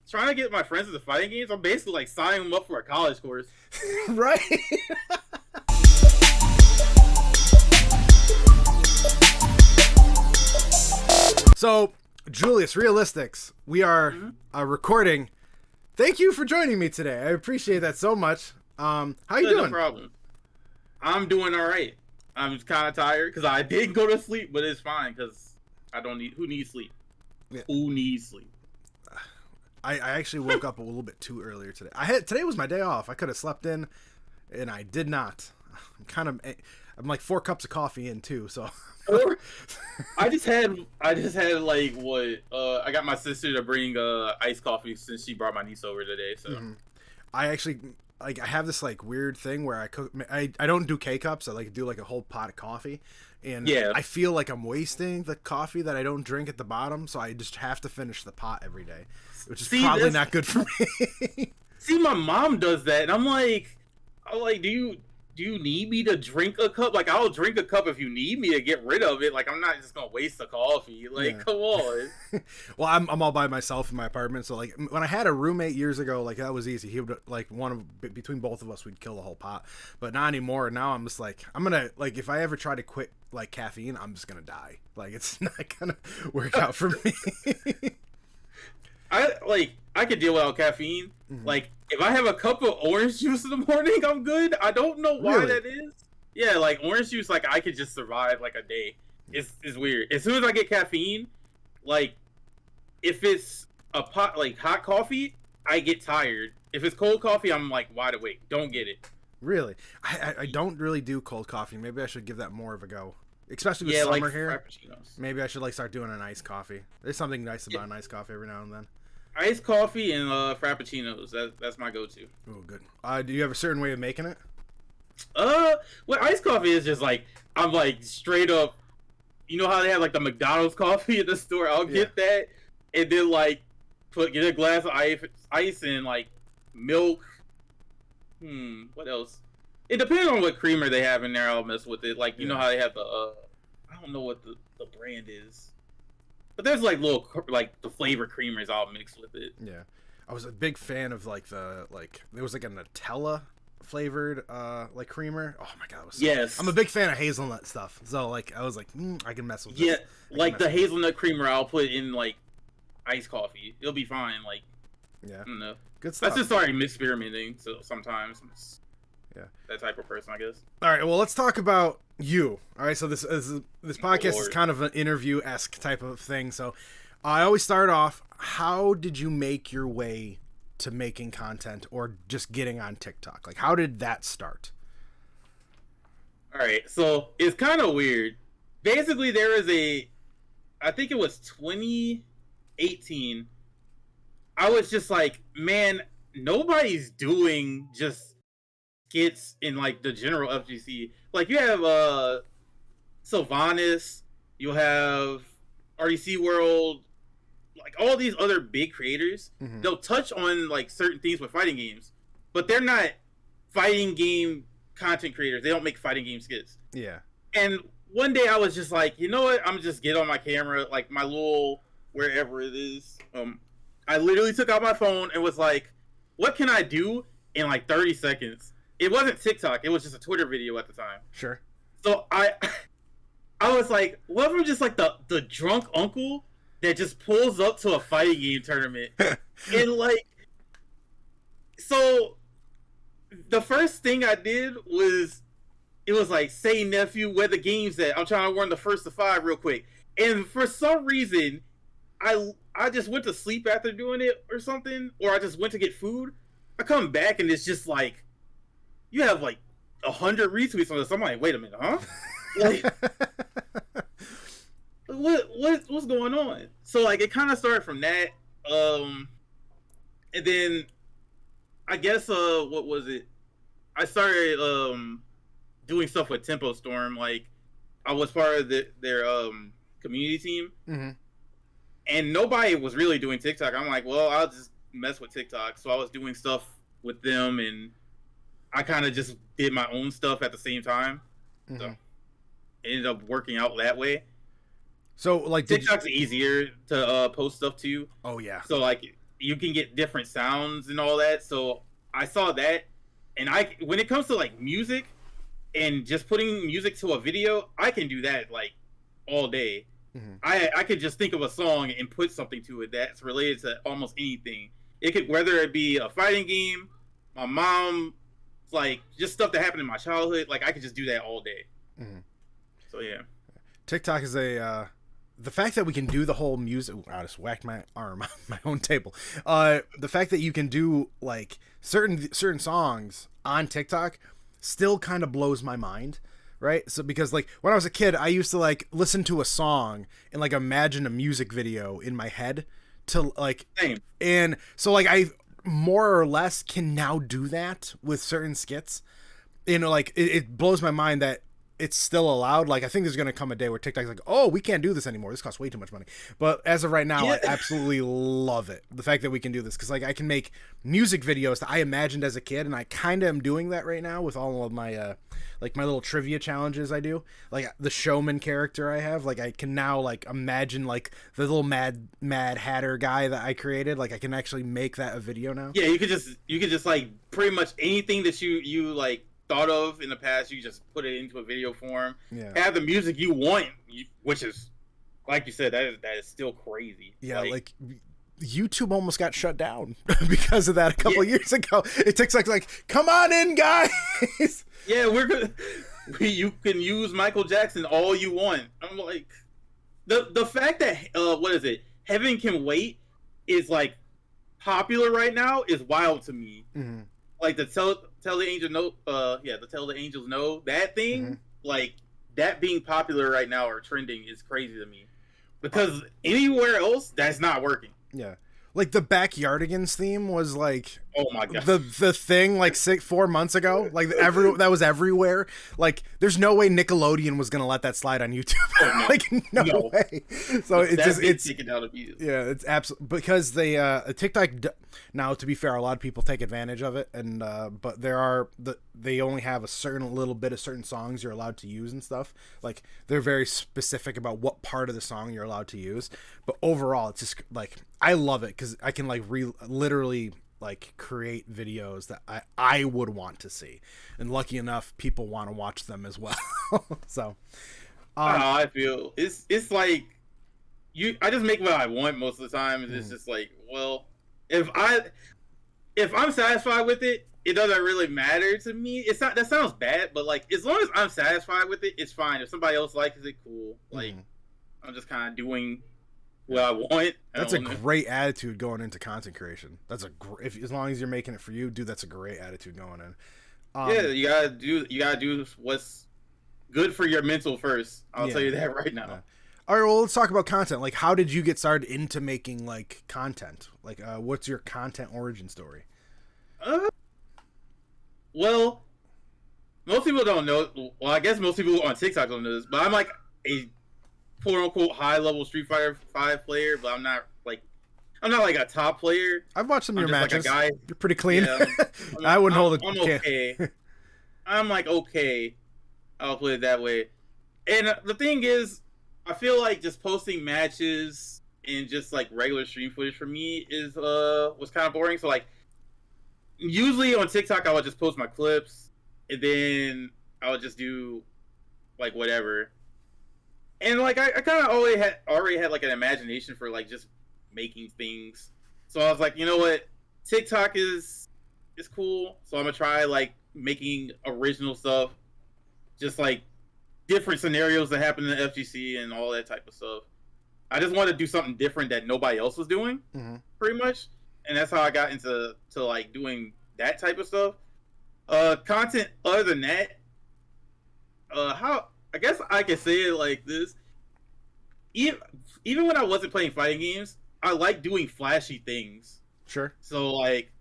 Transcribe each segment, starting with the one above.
trying to get my friends into fighting games. I'm basically like signing them up for a college course. Right. So, Julius, RRealistics, we are recording. Thank you for joining me today. I appreciate that so much. How you doing? No problem. I'm doing all right. I'm just kind of tired because I did go to sleep, but it's fine because I don't need. Who needs sleep? Yeah. Who needs sleep? I actually woke up a little bit too earlier today. Today was my day off. I could have slept in, and I did not. I'm like 4 cups of coffee in too, so. I just had like what I got my sister to bring iced coffee since she brought my niece over today. So I actually I have this like weird thing where I cook. I don't do K-cups. I like do like a whole pot of coffee, and I feel like I'm wasting the coffee that I don't drink at the bottom. So I just have to finish the pot every day, which is probably not good for me. See, my mom does that, and I'm like, do you need me to drink a cup? Like, I'll drink a cup if you need me to get rid of it. Like, I'm not just gonna waste the coffee. Like, come on. Well, I'm all by myself in my apartment, so like when I had a roommate years ago, like that was easy. He would like between both of us, we'd kill the whole pot. But not anymore. Now I'm just like I'm gonna like if I ever try to quit like caffeine, I'm just gonna die. Like it's not gonna work out for me. I could deal without caffeine. Like, if I have a cup of orange juice in the morning, I'm good. I don't know why that is. Yeah, like orange juice, like I could just survive like a day. It's weird. As soon as I get caffeine, like if it's a pot like hot coffee, I get tired. If it's cold coffee, I'm like wide awake. Don't get it. Really? I don't really do cold coffee. Maybe I should give that more of a go. Especially with summer like here. Maybe I should like start doing an iced coffee. There's something nice about an iced coffee every now and then. Iced coffee and frappuccinos. That's my go-to. Oh, good. Do you have a certain way of making it? Well, iced coffee is just like I'm like straight up. You know how they have like the McDonald's coffee at the store? I'll get that, and then like get a glass of ice and like milk. What else? It depends on what creamer they have in there. I'll mess with it. Like you know how they have the I don't know what the brand is. But there's like little like the flavor creamers all mixed with it. Yeah, I was a big fan of like there was like a Nutella flavored like creamer. Oh my god, it was I'm a big fan of hazelnut stuff. So like I was like I can mess with this. Yeah, like the hazelnut creamer I'll put in like iced coffee. It'll be fine. Like I don't know. Good stuff. That's just starting experimenting. So sometimes that type of person, I guess. All right, well, let's talk about you. All right, so this podcast is kind of an interview-esque type of thing. So I always start off, how did you make your way to making content or just getting on TikTok? Like, how did that start? All right, so it's kind of weird. Basically, there is I think it was 2018. I was just like, man, nobody's doing just skits in like the general FGC. Like you have Sylvanas, you'll have RDC World, like all these other big creators. They'll touch on like certain things with fighting games, but they're not fighting game content creators. They don't make fighting game skits. Yeah. And one day I was just like, you know what? I'm just get on my camera, like my little wherever it is. I literally took out my phone and was like, what can I do in like 30 seconds? It wasn't TikTok. It was just a Twitter video at the time. Sure. So I was like, what if I'm just like the drunk uncle that just pulls up to a fighting game tournament? And like, so the first thing I did was, it was like, say nephew, where the game's at? I'm trying to run the first to 5 real quick. And for some reason, I just went to sleep after doing it or something, or I just went to get food. I come back and it's just like, you have like 100 retweets on this. I'm like, wait a minute, huh? Like, what's going on? So like, it kind of started from that, and then I guess what was it? I started doing stuff with Tempo Storm. Like, I was part of their community team, and nobody was really doing TikTok. I'm like, well, I'll just mess with TikTok. So I was doing stuff with them, and I kind of just did my own stuff at the same time. So it ended up working out that way. So like TikTok's easier to post stuff to. Oh yeah. So like you can get different sounds and all that. So I saw that, and when it comes to like music and just putting music to a video, I can do that like all day. Mm-hmm. I could just think of a song and put something to it that's related to almost anything. It could, whether it be a fighting game, my mom, like just stuff that happened in my childhood. Like I could just do that all day. Mm-hmm. So yeah, TikTok is the fact that we can do the whole music. I just whacked my arm on my own table. The fact that you can do like certain songs on TikTok still kind of blows my mind. Right? So because like when I was a kid, I used to like listen to a song and like imagine a music video in my head to like, Same. And so like I more or less can now do that with certain skits. You know, like it blows my mind that it's still allowed. Like I think there's going to come a day where TikTok's like, oh, we can't do this anymore. This costs way too much money. But as of right now, yeah. I absolutely love it. The fact that we can do this. Cause like I can make music videos that I imagined as a kid. And I kind of am doing that right now with all of my, like my little trivia challenges I do. Like the showman character I have. Like I can now like imagine like the little Mad Hatter guy that I created. Like I can actually make that a video now. Yeah. You could just like pretty much anything that you like thought of in the past, you just put it into a video form. Yeah. Have the music you want, which is, like you said, that is still crazy. Yeah, like YouTube almost got shut down because of that a couple years ago. It takes like, come on in, guys. Yeah, we're good. You can use Michael Jackson all you want. I'm like, the fact that what is it? Heaven Can Wait is like popular right now is wild to me. Mm-hmm. Like the tell the angel no, the tell the angels no, that thing, mm-hmm. like that being popular right now or trending is crazy to me, because anywhere else that's not working. Yeah, like the Backyardigans theme was like, oh my god, the thing like 4 months ago, like that was everywhere. Like there's no way Nickelodeon was gonna let that slide on YouTube. Oh, no. Like no way. So it's taken out of you. Yeah, it's absolutely because they TikTok. Now, to be fair, a lot of people take advantage of it, and but they only have a certain little bit of certain songs you're allowed to use and stuff. Like they're very specific about what part of the song you're allowed to use. But overall, it's just like I love it because I can like literally like create videos that I would want to see, and lucky enough, people want to watch them as well. So, I feel it's like I just make what I want most of the time, and it's just like, well. If I'm satisfied with it, it doesn't really matter to me. It's not, that sounds bad, but like as long as I'm satisfied with it, it's fine. If somebody else likes it, cool. Like I'm just kind of doing what I want. That's a great attitude going into content creation. That's as long as you're making it for you, dude. That's a great attitude going in. Yeah, you gotta do what's good for your mental first. I'll tell you that right now. Yeah. All right, well, let's talk about content. Like, how did you get started into making, like, content? Like, what's your content origin story? Well, most people don't know. Well, I guess most people on TikTok don't know this, but I'm, like, a quote-unquote high-level Street Fighter 5 player, but I'm not, like, a top player. I've watched some of your matches. Like a guy. You're pretty clean. Yeah, I wouldn't hold it. I'm okay. I'm, like, okay. I'll put it that way. And the thing is, I feel like just posting matches and just like regular stream footage for me was kind of boring. So like usually on TikTok I would just post my clips and then I would just do like whatever. And like I kind of already had like an imagination for like just making things. So I was like, you know what, TikTok is cool. So I'm gonna try like making original stuff, just like different scenarios that happen in the FGC and all that type of stuff. I just wanted to do something different that nobody else was doing, pretty much, and that's how I got into like doing that type of stuff. Content other than that, how I guess I can say it like this: even when I wasn't playing fighting games, I like doing flashy things. Sure. So like,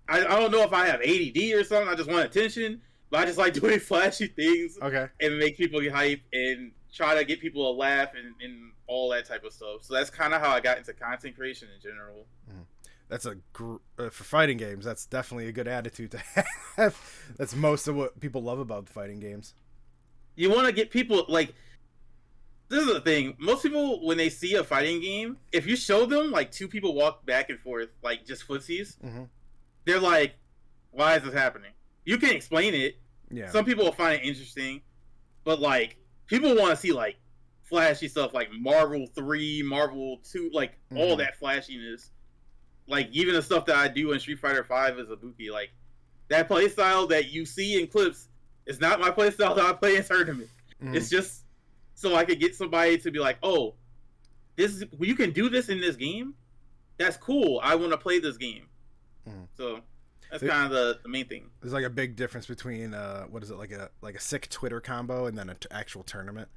I don't know if I have ADD or something. I just want attention. But I just like doing flashy things, and make people get hype and try to get people to laugh and all that type of stuff. So that's kind of how I got into content creation in general. That's for fighting games. That's definitely a good attitude to have. That's most of what people love about fighting games. You want to get people like this is the thing. Most people, when they see a fighting game, if you show them like two people walk back and forth, like just footsies, they're like, "Why is this happening?" You can explain it. Yeah. Some people will find it interesting, but like people want to see like flashy stuff, like Marvel 3, Marvel 2, like all that flashiness. Like even the stuff that I do in Street Fighter 5 as Ibuki, like that playstyle that you see in clips is not my playstyle that I play in tournament. It's just so I could get somebody to be like, "Oh, you can do this in this game. That's cool. I want to play this game." So that's kind of the main thing. There's like a big difference between what is it, like a sick Twitter combo and then an actual tournament.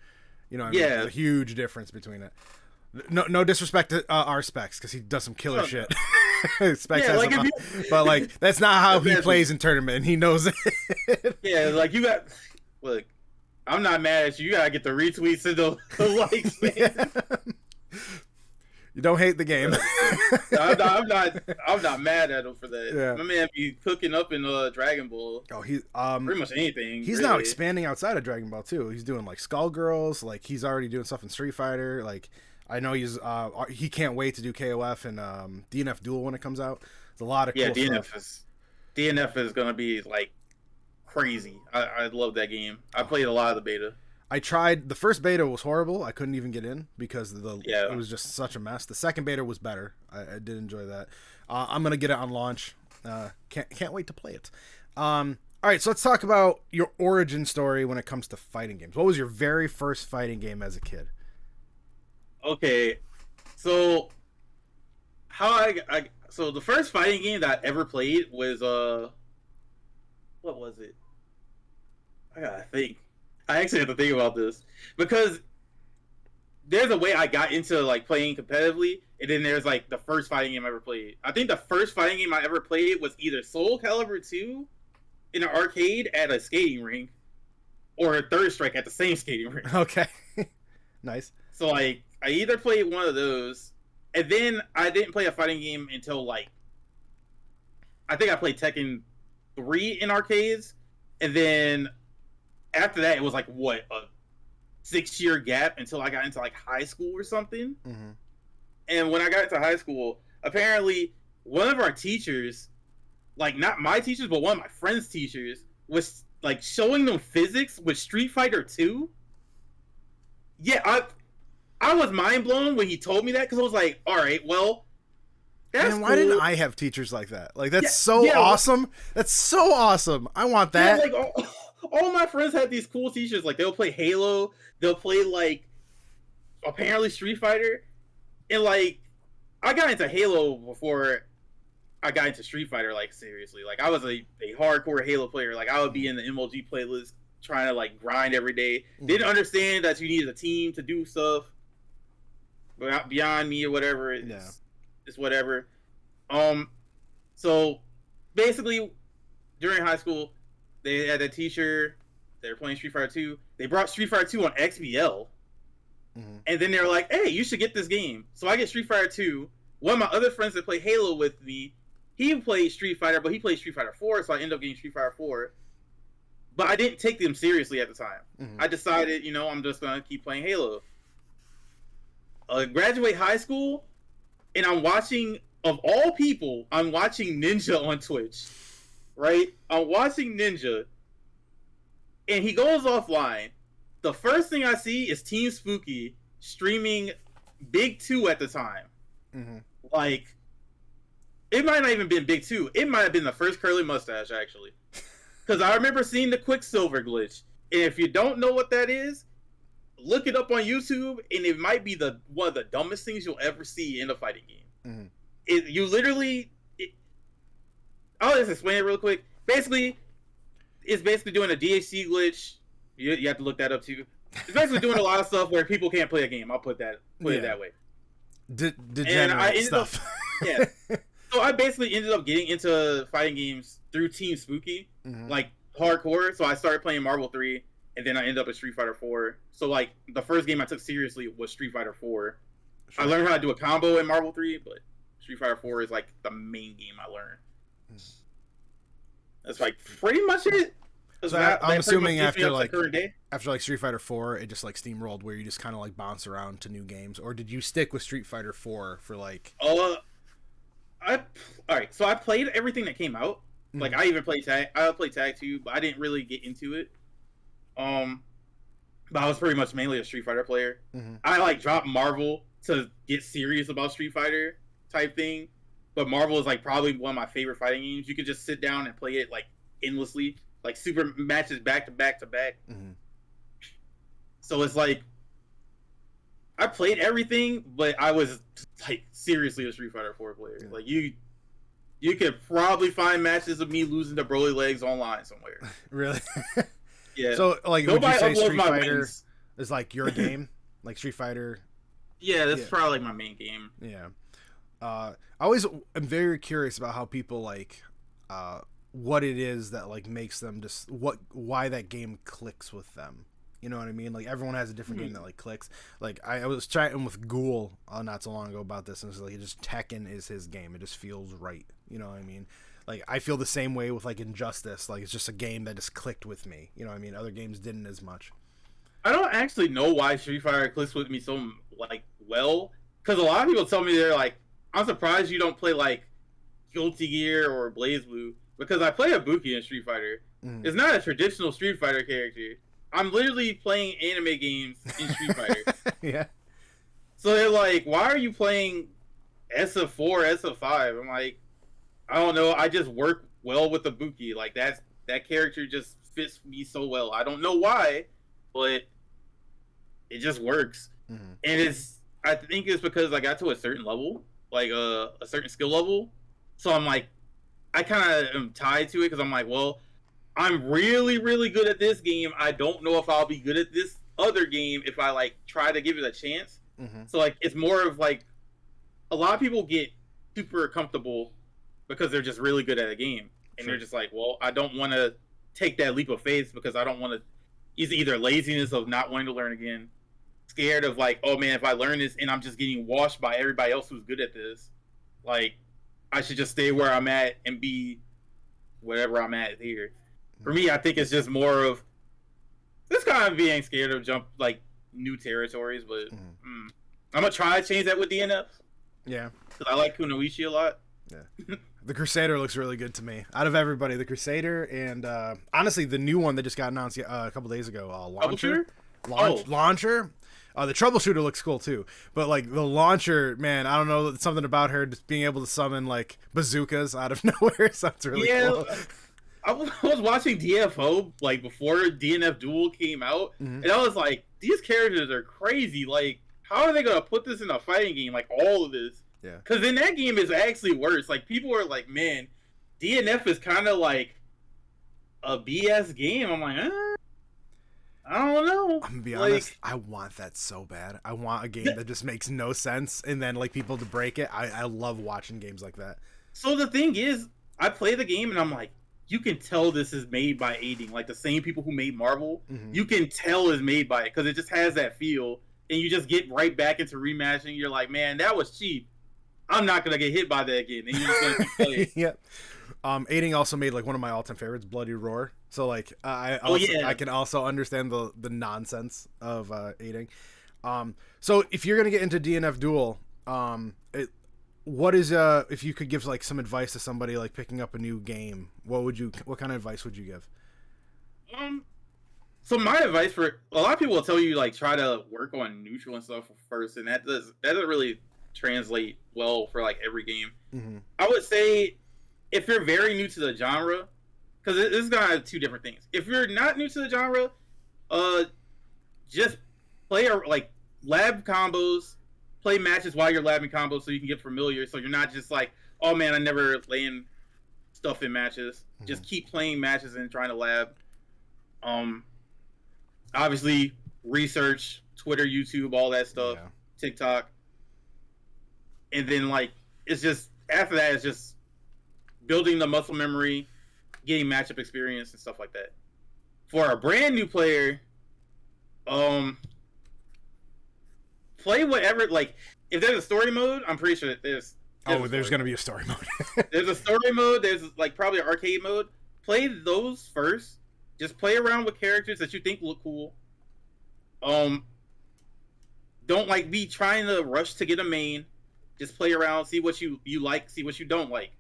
You know what I mean? There's a huge difference between it. No disrespect to our Specs, because he does some killer shit. Specs has like but like that's not how he plays in tournament, and he knows it. Yeah, like you got look. I'm not mad at you. You gotta get the retweets and the likes, man. You don't hate the game. I'm not mad at him for that. Yeah. My man be cooking up in Dragon Ball. Oh, he pretty much anything. He's now expanding outside of Dragon Ball too. He's doing like Skullgirls. Like he's already doing stuff in Street Fighter. Like I know he can't wait to do KOF and DNF Duel when it comes out. There's a lot of cool stuff. DNF is gonna be like crazy. I love that game. I played a lot of the beta. I tried. The first beta was horrible. I couldn't even get in because it was just such a mess. The second beta was better. I did enjoy that. I'm gonna get it on launch. Can't wait to play it. All right, so let's talk about your origin story when it comes to fighting games. What was your very first fighting game as a kid? Okay, so so the first fighting game that I ever played was what was it? I gotta think. I actually have to think about this because there's a way I got into like playing competitively, and then there's like the first fighting game I ever played. I think the first fighting game I ever played was either Soul Calibur 2 in an arcade at a skating rink, or Third Strike at the same skating rink. Okay, nice. So like I either played one of those, and then I didn't play a fighting game until like I think I played Tekken 3 in arcades, and then after that, it was like what, a 6-year gap until I got into like high school or something. And when I got into high school, apparently one of our teachers, like not my teachers, but one of my friends' teachers, was like showing them physics with Street Fighter 2. Yeah, I was mind blown when he told me that, because I was like, all right, well, that's why didn't I have teachers like that? Like that's awesome. That's so awesome. I want that. Yeah, like all my friends had these cool teachers. Like they'll play Halo, they'll play like apparently Street Fighter, and like I got into Halo before I got into Street Fighter. Like seriously, like I was a hardcore Halo player. Like I would be in the MLG playlist trying to like grind every day. Didn't understand that you needed a team to do stuff beyond me or whatever. It's whatever. So basically during high school, they had a teacher. They were playing Street Fighter 2. They brought Street Fighter 2 on XBL. And then they were like, hey, you should get this game. So I get Street Fighter 2. One of my other friends that play Halo with me, he played Street Fighter, but he played Street Fighter 4, so I ended up getting Street Fighter 4. But I didn't take them seriously at the time. I decided, I'm just going to keep playing Halo. Graduate high school, and I'm watching, of all people, I'm watching Ninja on Twitch. Right? I'm watching Ninja, and he goes offline. The first thing I see is Team Spooky streaming Big 2 at the time. Like, it might not even been Big 2. It might have been the first curly mustache, actually. Because I remember seeing the Quicksilver glitch. And if you don't know what that is, look it up on YouTube, and it might be one of the dumbest things you'll ever see in a fighting game. I'll just explain it real quick. Basically, it's basically doing a DHC glitch. You have to look that up too. It's basically doing a lot of stuff where people can't play a game. I'll put it that way. Degenerate stuff. So I basically ended up getting into fighting games through Team Spooky, like hardcore. So I started playing Marvel 3, and then I ended up at Street Fighter 4. So like the first game I took seriously was Street Fighter 4. I learned how to do a combo in Marvel 3, but Street Fighter 4 is like the main game I learned. That's like pretty much it. So I'm assuming after current day. Street Fighter 4, it just like steamrolled where you just kind of like bounce around to new games, or did you stick with Street Fighter 4 for like? All right. So I played everything that came out. Like I even played tag. I played tag too, but I didn't really get into it. But I was pretty much mainly a Street Fighter player. I like dropped Marvel to get serious about Street Fighter type thing. But Marvel is like probably one of my favorite fighting games. You could just sit down and play it like endlessly, like super matches back to back to back. So it's like I played everything, but I was like seriously a Street Fighter 4 player. Like you could probably find matches of me losing to Broly legs online somewhere. Really? Yeah. So like, would you say Street Fighter is like your game, like Street Fighter? Yeah, that's probably like my main game. Yeah. I always am very curious about how people like what it is that like makes them just why that game clicks with them. You know what I mean? Like everyone has a different game that like clicks. Like I was chatting with Ghoul not so long ago about this, and it's like just Tekken is his game. It just feels right. You know what I mean? Like I feel the same way with like Injustice. Like it's just a game that just clicked with me. You know what I mean? Other games didn't as much. I don't actually know why Street Fighter clicks with me so like well, because a lot of people tell me they're like, I'm surprised you don't play like Guilty Gear or BlazBlue, because I play Ibuki in Street Fighter. It's not a traditional Street Fighter character. I'm literally playing anime games in Street Fighter. Yeah. So they're like, why are you playing SF4, SF5? I'm like, I don't know. I just work well with Ibuki. Like that character just fits me so well. I don't know why, but it just works. And I think it's because I got to a certain level, like a certain skill level. So I'm like, I kind of am tied to it because I'm like, well, I'm really, really good at this game. I don't know if I'll be good at this other game if I like try to give it a chance. So like, it's more of like, a lot of people get super comfortable because they're just really good at a game, and they're just like, well, I don't want to take that leap of faith because I don't want to. Either laziness of not wanting to learn again, scared of like, oh man, if I learn this and I'm just getting washed by everybody else who's good at this, like I should just stay where I'm at and be whatever I'm at here. For me, I think it's just more of this kind of being scared of jump like new territories, but I'm gonna try to change that with DNF. Yeah, because I like Kunoichi a lot. Yeah. The Crusader looks really good to me. Out of everybody, the Crusader and honestly, the new one that just got announced a couple days ago, Launcher. Launcher. The Troubleshooter looks cool too, but like the Launcher, man, I don't know, something about her just being able to summon like bazookas out of nowhere sounds really cool. I was watching DFO like before DNF Duel came out, and I was like, these characters are crazy. Like, how are they gonna put this in a fighting game? Like all of this. Yeah. Because in that game is actually worse. Like people are like, man, DNF is kind of like a BS game. I'm like, I don't know. I'm gonna be honest. I want that so bad. I want a game that just makes no sense, and then like people to break it. I love watching games like that. So the thing is, I play the game and I'm like, you can tell this is made by aiding. Like the same people who made Marvel, you can tell is made by it because it just has that feel, and you just get right back into rematching. You're like, man, that was cheap. I'm not gonna get hit by that again. And you're just gonna keep playing. Yep. Aiding also made like one of my all-time favorites, Bloody Roar. So like I can also understand the nonsense of aiding. So if you're gonna get into DNF Duel, what is if you could give like some advice to somebody like picking up a new game, what kind of advice would you give? So my advice for a lot of people will tell you like try to work on neutral and stuff first, and that doesn't really translate well for like every game. I would say if you're very new to the genre, because this is gonna have two different things. If you're not new to the genre, just play like lab combos, play matches while you're labbing combos so you can get familiar. So you're not just like, oh man, I never land stuff in matches. Just keep playing matches and trying to lab. Obviously research, Twitter, YouTube, all that stuff, TikTok. And then like it's just after that it's just building the muscle memory, getting matchup experience and stuff like that. For a brand new player, play whatever. Like if there's a story mode, I'm pretty sure there's gonna be a story mode. There's a story mode. There's like probably an arcade mode. Play those first, Just play around with characters that you think look cool. Don't like be trying to rush to get a main. Just play around, see what you like, see what you don't like.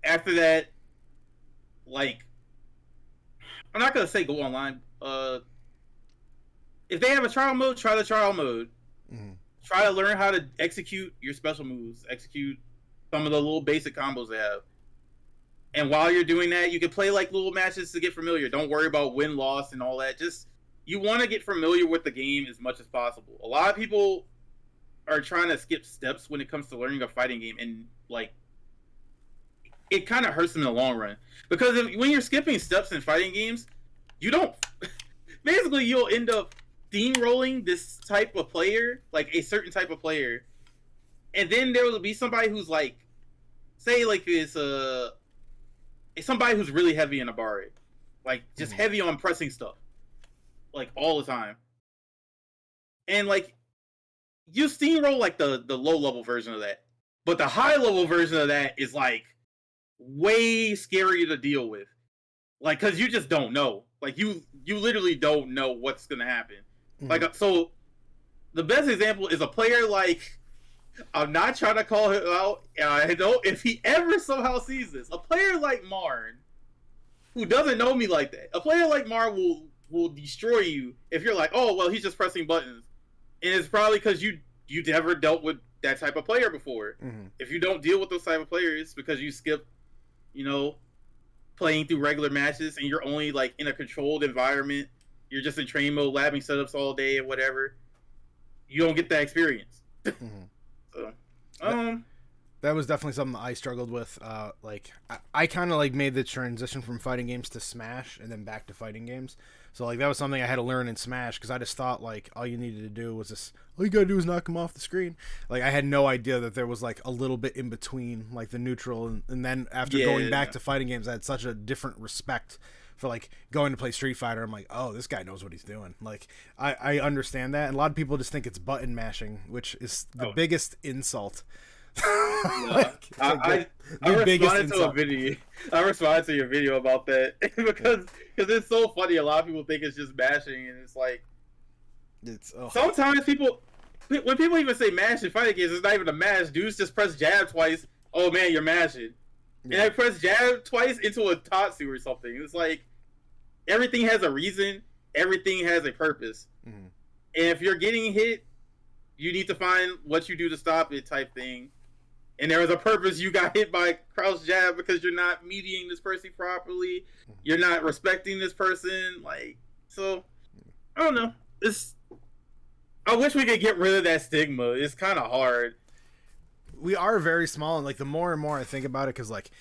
After that, like, I'm not gonna say go online. If they have a trial mode, try the trial mode. Mm-hmm. Try to learn how to execute your special moves, execute some of the little basic combos they have. And while you're doing that, you can play like little matches to get familiar. Don't worry about win-loss and all that. Just, you want to get familiar with the game as much as possible. A lot of people are trying to skip steps when it comes to learning a fighting game, and like, it kind of hurts them in the long run. Because when you're skipping steps in fighting games, you don't... basically, you'll end up steamrolling this type of player, like a certain type of player. And then there will be somebody who's like, say like it's somebody who's really heavy in a bar rate. Like, just heavy on pressing stuff. Like, all the time. And, like, you steamroll, like, the low-level version of that. But the high-level version of that is, like, way scarier to deal with. Like, because you just don't know. Like, you literally don't know what's going to happen. Mm-hmm. Like, so, the best example is a player like... I'm not trying to call him out. I know if he ever somehow sees this. A player like Marn, who doesn't know me like that, a player like Marn will destroy you if you're like, oh, well, he's just pressing buttons. And it's probably because you never dealt with that type of player before. Mm-hmm. If you don't deal with those type of players because you skip, playing through regular matches and you're only like in a controlled environment, you're just in train mode, labbing setups all day and whatever, you don't get that experience. Mm-hmm. So, that was definitely something that I struggled with. I kind of like made the transition from fighting games to Smash and then back to fighting games. So like that was something I had to learn in Smash because I just thought like all you needed to do was just all you gotta do is knock him off the screen. Like I had no idea that there was like a little bit in between like the neutral and then after going back to fighting games, I had such a different respect for like going to play Street Fighter. I'm like, oh, this guy knows what he's doing. Like I understand that, and a lot of people just think it's button mashing, which is the biggest insult. I responded to a video. I responded to your video about that because it's so funny. A lot of people think it's just mashing, and it's like sometimes when people even say mash in fighting games, it's not even a mash. Dudes just press jab twice. Oh man, you're mashing. And I press jab twice into a Tatsu or something. It's like everything has a reason. Everything has a purpose. Mm-hmm. And if you're getting hit, you need to find what you do to stop it type thing. And there was a purpose. You got hit by crouch jab because you're not meeting this person properly. You're not respecting this person. Like, so, I don't know. I wish we could get rid of that stigma. It's kind of hard. We are very small, and like the more and more I think about it, because like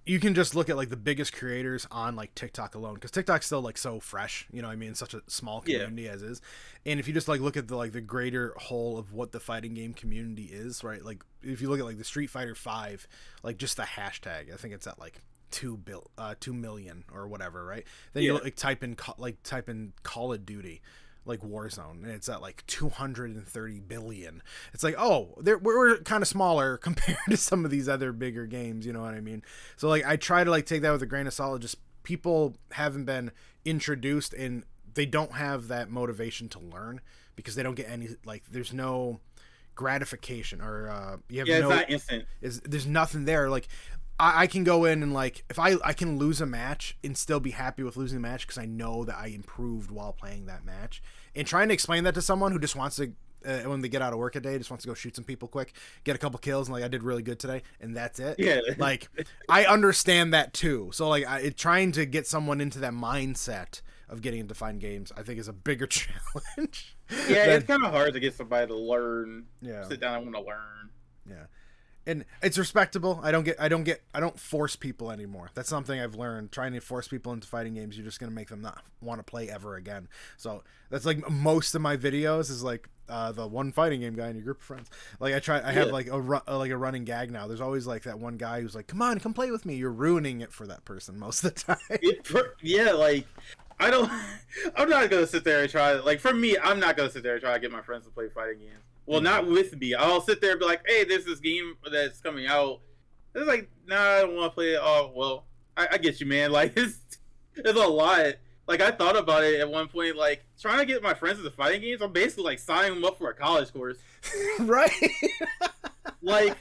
you can just look at like the biggest creators on like TikTok alone, because TikTok's still like so fresh, you know what I mean, such a small community as is. And if you just like look at the greater whole of what the fighting game community is, right? Like if you look at like the Street Fighter 5, like just the hashtag, I think it's at like 2 million or whatever, right? Then you like type in Call of Duty, like Warzone, and it's at like 230 billion. It's like, oh, we're kind of smaller compared to some of these other bigger games, you know what I mean? So like I try to like take that with a grain of salt. Just people haven't been introduced and they don't have that motivation to learn because they don't get any, like there's no gratification or it's not instant. There's nothing there. Like I can go in and like if I can lose a match and still be happy with losing the match because I know that I improved while playing that match. And trying to explain that to someone who just wants to when they get out of work a day, just wants to go shoot some people quick, get a couple kills, and like I did really good today, and that's it. Yeah, like I understand that too. So like trying to get someone into that mindset of getting into fighting games, I think is a bigger challenge. Yeah, it's kind of hard to get somebody to learn. Yeah, sit down and want to learn. Yeah. And it's respectable. I don't force people anymore. That's something I've learned. Trying to force people into fighting games, you're just going to make them not want to play ever again. So that's like most of my videos is like the one fighting game guy in your group of friends. Like I have like a running gag now. There's always like that one guy who's like, come on, come play with me. You're ruining it for that person most of the time. Like I'm not going to sit there and try. Like for me, I'm not going to sit there and try to get my friends to play fighting games. Well, not with me. I'll sit there and be like, hey, there's this game that's coming out. It's like, nah, I don't want to play it. Oh, well, I get you, man. Like, It's a lot. Like, I thought about it at one point, like, trying to get my friends into fighting games, I'm basically, like, signing them up for a college course. Right? Like,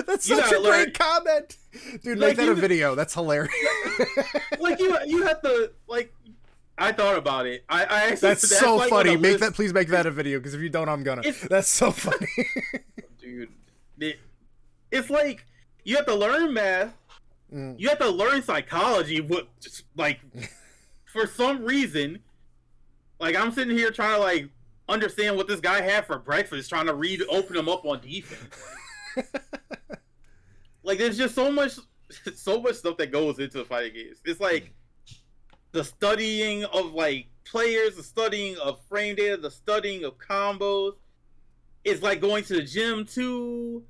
that's such a great comment. Dude, make that a video. That's hilarious. Like, you have to, like, I thought about it. I actually, that's so like funny. Please make that a video, because if you don't, I'm gonna. That's so funny. Dude, it's like, you have to learn math. You have to learn psychology. Just, like, for some reason, like, I'm sitting here trying to, like, understand what this guy had for breakfast, trying to open him up on defense. Like, there's just so much stuff that goes into fighting games. It's like the studying of, like, players, the studying of frame data, the studying of combos. It's like going to the gym too,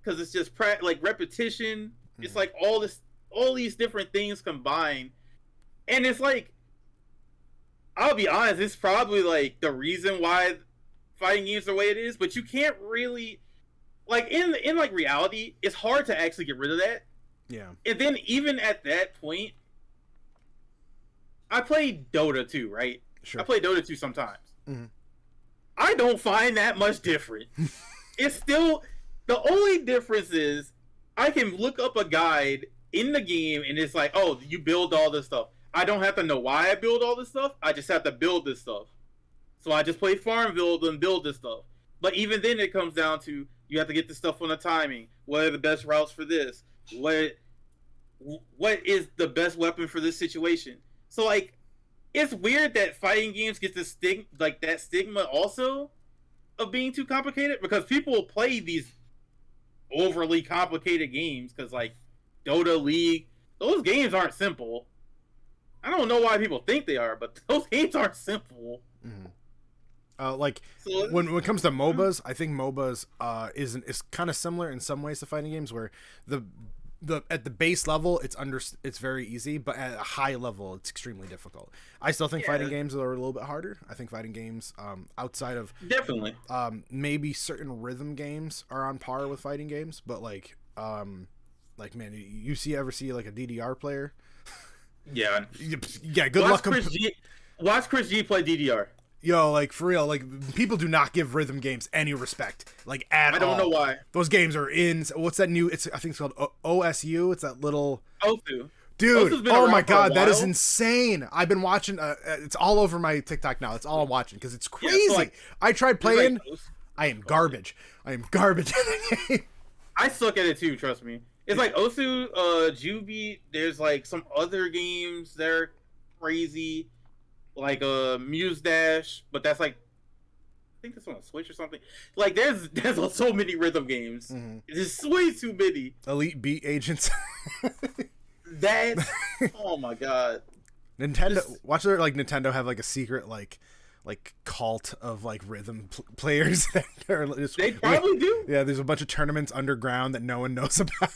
because it's just like repetition. It's like all these different things combined, and it's like, I'll be honest, it's probably like the reason why fighting games are the way it is. But you can't really, like, in like reality, it's hard to actually get rid of that. Yeah. And then even at that point, I played Dota 2, right? Sure. I play Dota 2 sometimes. I don't find that much different. It's still, the only difference is I can look up a guide in the game and it's like, oh, you build all this stuff. I don't have to know why I build all this stuff. I just have to build this stuff. So I just play Farmville and build this stuff. But even then it comes down to, you have to get the stuff on the timing. What are the best routes for this? What is the best weapon for this situation? So, like, it's weird that fighting games get this stigma also of being too complicated, because people play these overly complicated games, because, like, Dota, League, those games aren't simple. I don't know why people think they are, but those games aren't simple. Like, so, when it comes to MOBAs, I think MOBAs is kind of similar in some ways to fighting games, where the at the base level it's very easy, but at a high level it's extremely difficult. I still think fighting games are a little bit harder. I think fighting games, outside of definitely maybe certain rhythm games, are on par with fighting games, but like man, you ever see like a DDR player? Yeah, good luck. Watch Chris G play DDR. Yo, like, for real, like, people do not give rhythm games any respect, like, at all. I don't know why. Those games are what's that new, I think it's called OSU, it's that little... Osu. Dude, oh my god, that is insane. I've been watching, it's all over my TikTok now, it's all I'm watching, because it's crazy. Yeah, so, like, I tried playing, I am garbage. I am garbage at the game. I suck at it too, trust me. It's like Osu, Juvie, there's, like, some other games that are crazy. Like Muse Dash, but that's like, I think that's on a Switch or something. Like, there's so many rhythm games. There's way too many. Elite Beat Agents. That's oh my god. Nintendo, watch their, like, Nintendo have like a secret like cult of like rhythm players that are just, they probably do. Yeah, there's a bunch of tournaments underground that no one knows about.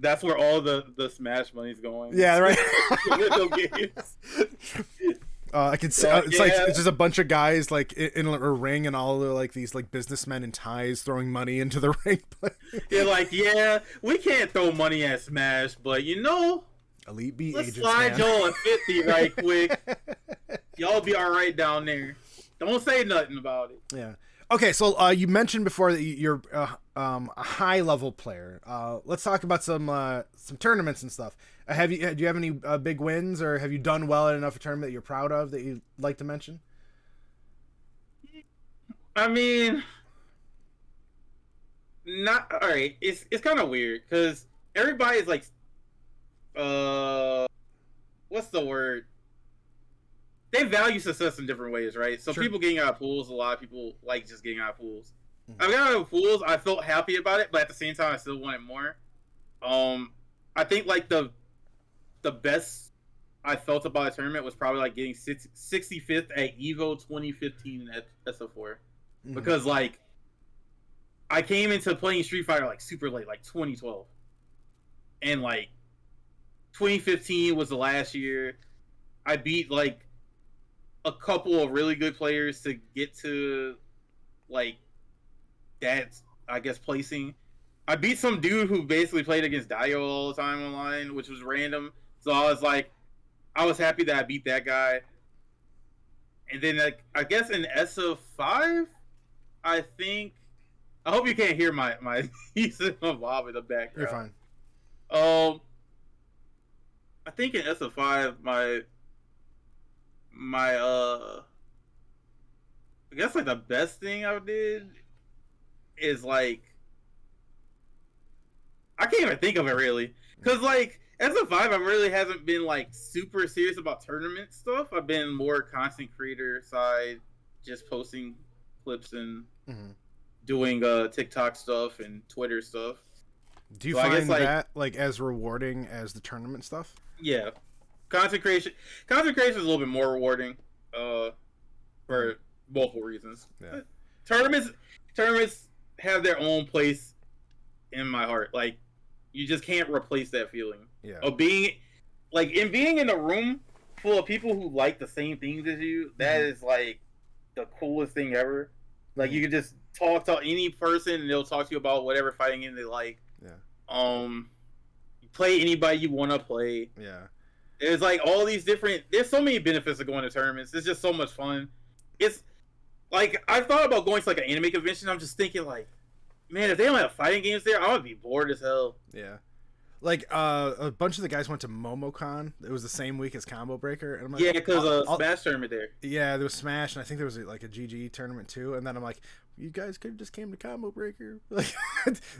That's where all the Smash money's going. Yeah, right. Rhythm games. I can see it's like it's just a bunch of guys like in a ring, and all the like these like businessmen in ties throwing money into the ring. They're like, yeah, we can't throw money at Smash, but you know, Elite Beat let's Agents, slide y'all a 50 right quick. Y'all be all right down there. Don't say nothing about it. Yeah. Okay, so you mentioned before that you're a high level player. Let's talk about some tournaments and stuff. Do you have any big wins, or have you done well at enough a tournament that you're proud of that you'd like to mention? I mean, not all right. It's kind of weird because everybody's like, what's the word? They value success in different ways, right? So people getting out of pools, a lot of people like just getting out of pools. I got out of pools, I felt happy about it, but at the same time, I still wanted more. I think like the best I felt about a tournament was probably like getting 65th at Evo 2015 at SO4, because like I came into playing Street Fighter like super late, like 2012, and like 2015 was the last year. I beat like a couple of really good players to get to like that, I guess, placing. I beat some dude who basically played against Dio all the time online, which was random. So I was like, I was happy that I beat that guy. And then like, I guess in SF5, I think. I hope you can't hear my he's in my mom in the background. You're fine. I think in SF5 my I guess like the best thing I did is like I can't even think of it really, because like SF5 I really hasn't been like super serious about tournament stuff. I've been more content creator side, just posting clips and doing TikTok stuff and Twitter stuff. Do you find that like as rewarding as the tournament stuff? Yeah, content creation is a little bit more rewarding for multiple reasons. Yeah. Tournaments have their own place in my heart. Like, you just can't replace that feeling of being in a room full of people who like the same things as you. That is like the coolest thing ever. Like, you can just talk to any person and they'll talk to you about whatever fighting game they like. You play anybody you want to play. There's like all these different. There's so many benefits of going to tournaments. It's just so much fun. It's like I thought about going to like an anime convention. I'm just thinking like, man, if they don't have fighting games there, I would be bored as hell. Yeah. Like a bunch of the guys went to MomoCon. It was the same week as Combo Breaker, and I'm like, yeah, because Smash tournament there. Yeah, there was Smash, and I think there was like a GG tournament too. And then I'm like, you guys could have just came to Combo Breaker. Like,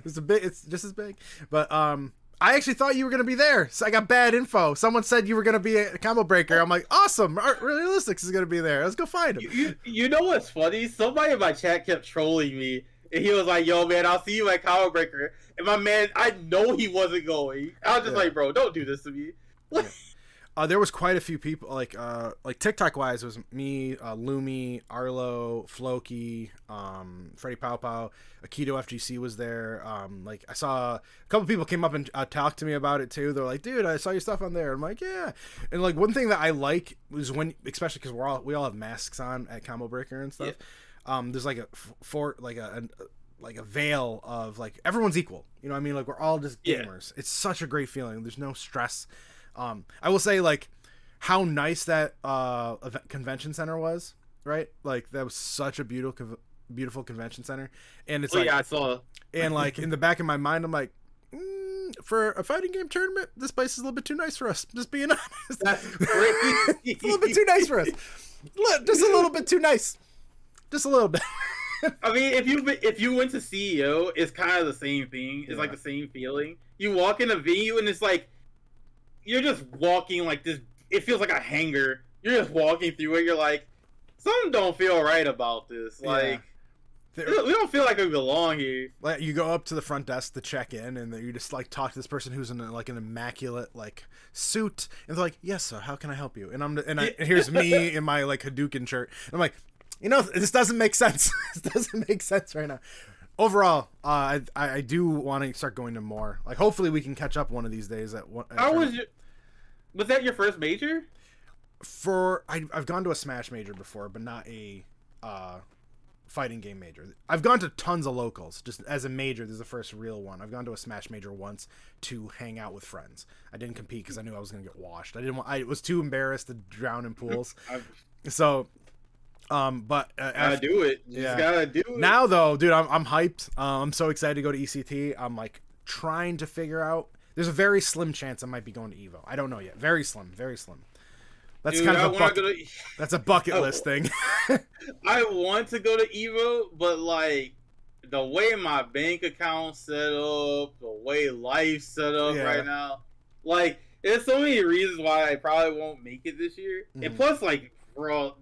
it's just as big. But I actually thought you were gonna be there, so I got bad info. Someone said you were gonna be at Combo Breaker. I'm like, awesome, RRealistics is gonna be there. Let's go find him. You know what's funny? Somebody in my chat kept trolling me. And he was like, yo, man, I'll see you at Combo Breaker. And my man, I know he wasn't going. I was just like, bro, don't do this to me. There was quite a few people, like TikTok-wise, it was me, Lumi, Arlo, Floki, Freddie Pow Pow, Akito FGC was there. Like, I saw a couple people came up and talked to me about it, too. They're like, dude, I saw your stuff on there. I'm like, yeah. And, like, one thing that I like was when, especially because we all have masks on at Combo Breaker and stuff. There's like a veil of like everyone's equal, you know what I mean? Like, we're all just gamers. It's such a great feeling. There's no stress. I will say like how nice that convention center was, right? Like, that was such a beautiful convention center, and it's I saw. And like in the back of my mind, I'm like, for a fighting game tournament, this place is a little bit too nice for us. Just being honest, that's crazy. It's a little bit too nice for us. Just a little bit too nice. Just a little bit. I mean, if you went to CEO, it's kind of the same thing. It's like the same feeling. You walk in a venue and it's like you're just walking like this. It feels like a hangar. You're just walking through it. You're like, something don't feel right about this. Like, we don't feel like we belong here. Like, you go up to the front desk to check in, and you just like talk to this person who's in like an immaculate like suit, and they're like, "Yes, sir. How can I help you?" And and here's me in my like Hadouken shirt. And I'm like, you know, this doesn't make sense. This doesn't make sense right now. Overall, I do want to start going to more. Like, hopefully we can catch up one of these days. Was that your first major? I've gone to a Smash major before, but not a fighting game major. I've gone to tons of locals. Just as a major, this is the first real one. I've gone to a Smash major once to hang out with friends. I didn't compete because I knew I was going to get washed. I was too embarrassed to drown in pools. So. But gotta do it. You just gotta do it. Now though, dude, I'm hyped. I'm so excited to go to ECT. I'm like trying to figure out. There's a very slim chance I might be going to Evo. I don't know yet. Very slim. Very slim. That's kind of that's a bucket list thing. I want to go to Evo, but like the way my bank account's set up, the way life's set up right now, like there's so many reasons why I probably won't make it this year. And plus, like, bro,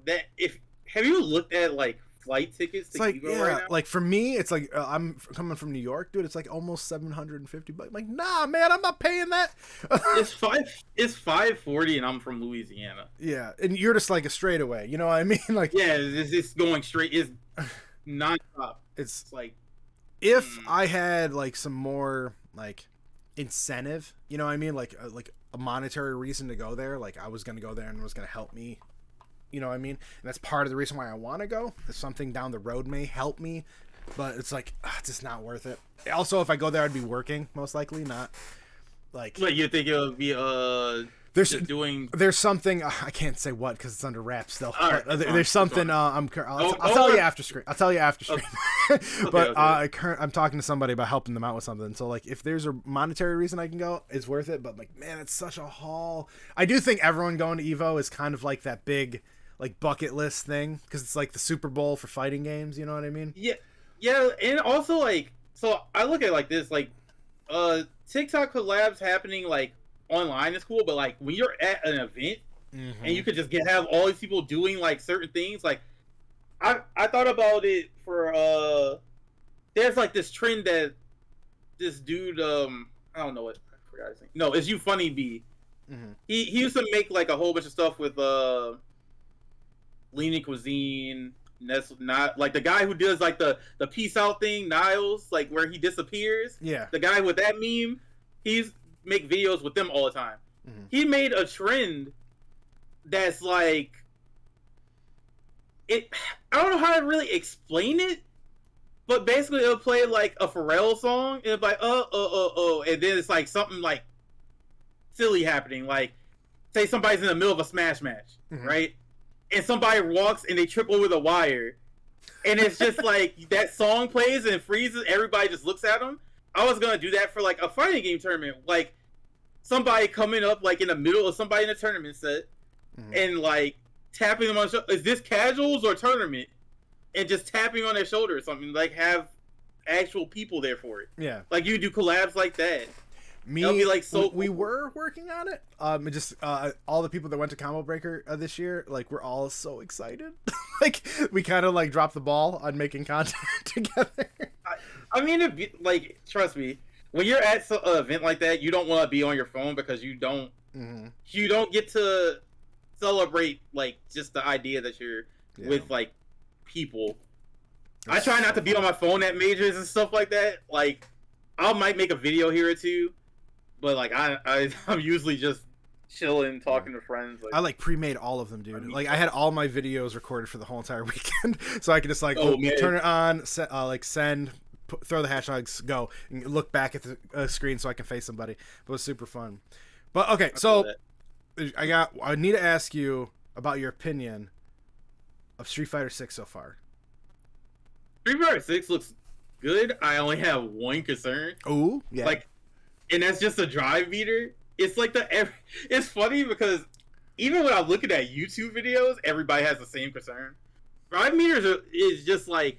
have you looked at like flight tickets to Evo right now? Like for me, it's like I'm coming from New York, dude. It's like almost $750. I'm like, nah, man, I'm not paying that. It's $540, and I'm from Louisiana. Yeah, and you're just like a straightaway. You know what I mean? Like, yeah, it's going straight. It's nonstop. It's like if I had like some more like incentive, you know what I mean? Like a monetary reason to go there. Like I was gonna go there and it was gonna help me. You know what I mean? And that's part of the reason why I want to go. If something down the road may help me but it's like it's just not worth it. Also, if I go there, I'd be working most likely, not like. But you think it'll be there's something I can't say what because it's under wraps still. Right, there's something I'll tell you after screen. I'll tell you after screen. Okay. But I'm talking to somebody about helping them out with something. So like if there's a monetary reason I can go, it's worth it. But like man, it's such a haul. I do think everyone going to Evo is kind of like that big like bucket list thing because it's like the Super Bowl for fighting games. You know what I mean? Yeah, and also like so I look at it like this like TikTok collabs happening like online is cool, but like when you're at an event and you could just have all these people doing like certain things, like I thought about it for there's like this trend that this dude I don't know what I forgot his name. No, it's You Funny Bee. He used to make like a whole bunch of stuff with Leaning Cuisine. Not like the guy who does like the peace out thing, Niles, like where he disappears. Yeah, the guy with that meme, he's make videos with them all the time. He made a trend that's like it. I don't know how to really explain it, but basically it'll play like a Pharrell song and it's like and then it's like something like silly happening, like say somebody's in the middle of a smash match, right? And somebody walks and they trip over the wire, and it's just like that song plays and freezes. Everybody just looks at them. I was gonna do that for like a fighting game tournament, like somebody coming up like in the middle of somebody in a tournament set, and like tapping them on the shoulder. Is this casuals or tournament? And just tapping on their shoulder or something. Like have actual people there for it. Yeah, like you do collabs like that. Be like so. We were working on it. Just all the people that went to Combo Breaker this year, like we're all so excited. Like we kind of like dropped the ball on making content together. I mean, like trust me, when you're at an event like that, you don't want to be on your phone because you don't get to celebrate like just the idea that you're with like people. I try not to be on my phone at majors and stuff like that. Like I might make a video here or two. But like I'm usually just chilling, talking to friends. Like, I like pre-made all of them, dude. Like I had all my videos recorded for the whole entire weekend, so I could just like turn it on, send, throw the hashtags, go, and look back at the screen so I can face somebody. But it was super fun. But okay, so I need to ask you about your opinion of Street Fighter 6 so far. Street Fighter 6 looks good. I only have one concern. Oh, yeah. Like. And that's just a drive meter. It's like it's funny because even when I'm looking at YouTube videos, everybody has the same concern. Drive meters is just like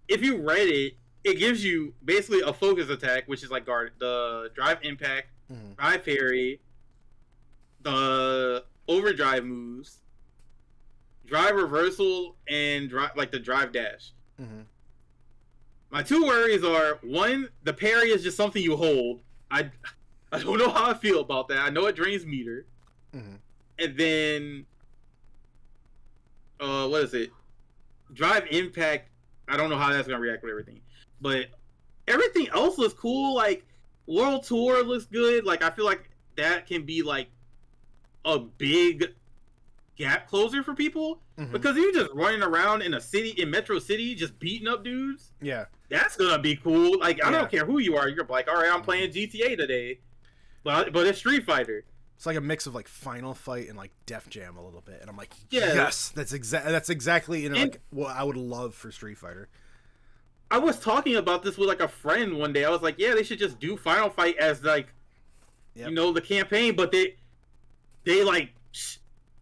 if you read it, it gives you basically a focus attack, which is like the drive impact, drive parry, the overdrive moves, drive reversal, and the drive dash. My two worries are one, the parry is just something you hold. I don't know how I feel about that. I know it drains meter. And then what is it? Drive impact. I don't know how that's gonna react with everything. But everything else looks cool. Like World Tour looks good. Like I feel like that can be like a big gap closer for people. Because you just running around in Metro City just beating up dudes. Yeah. That's gonna be cool. Like I don't care who you are. You're like, all right, I'm playing GTA today, but it's Street Fighter. It's like a mix of like Final Fight and like Def Jam a little bit, and I'm like, yes, that's exactly like what I would love for Street Fighter. I was talking about this with like a friend one day. I was like, yeah, they should just do Final Fight as like, the campaign, but they like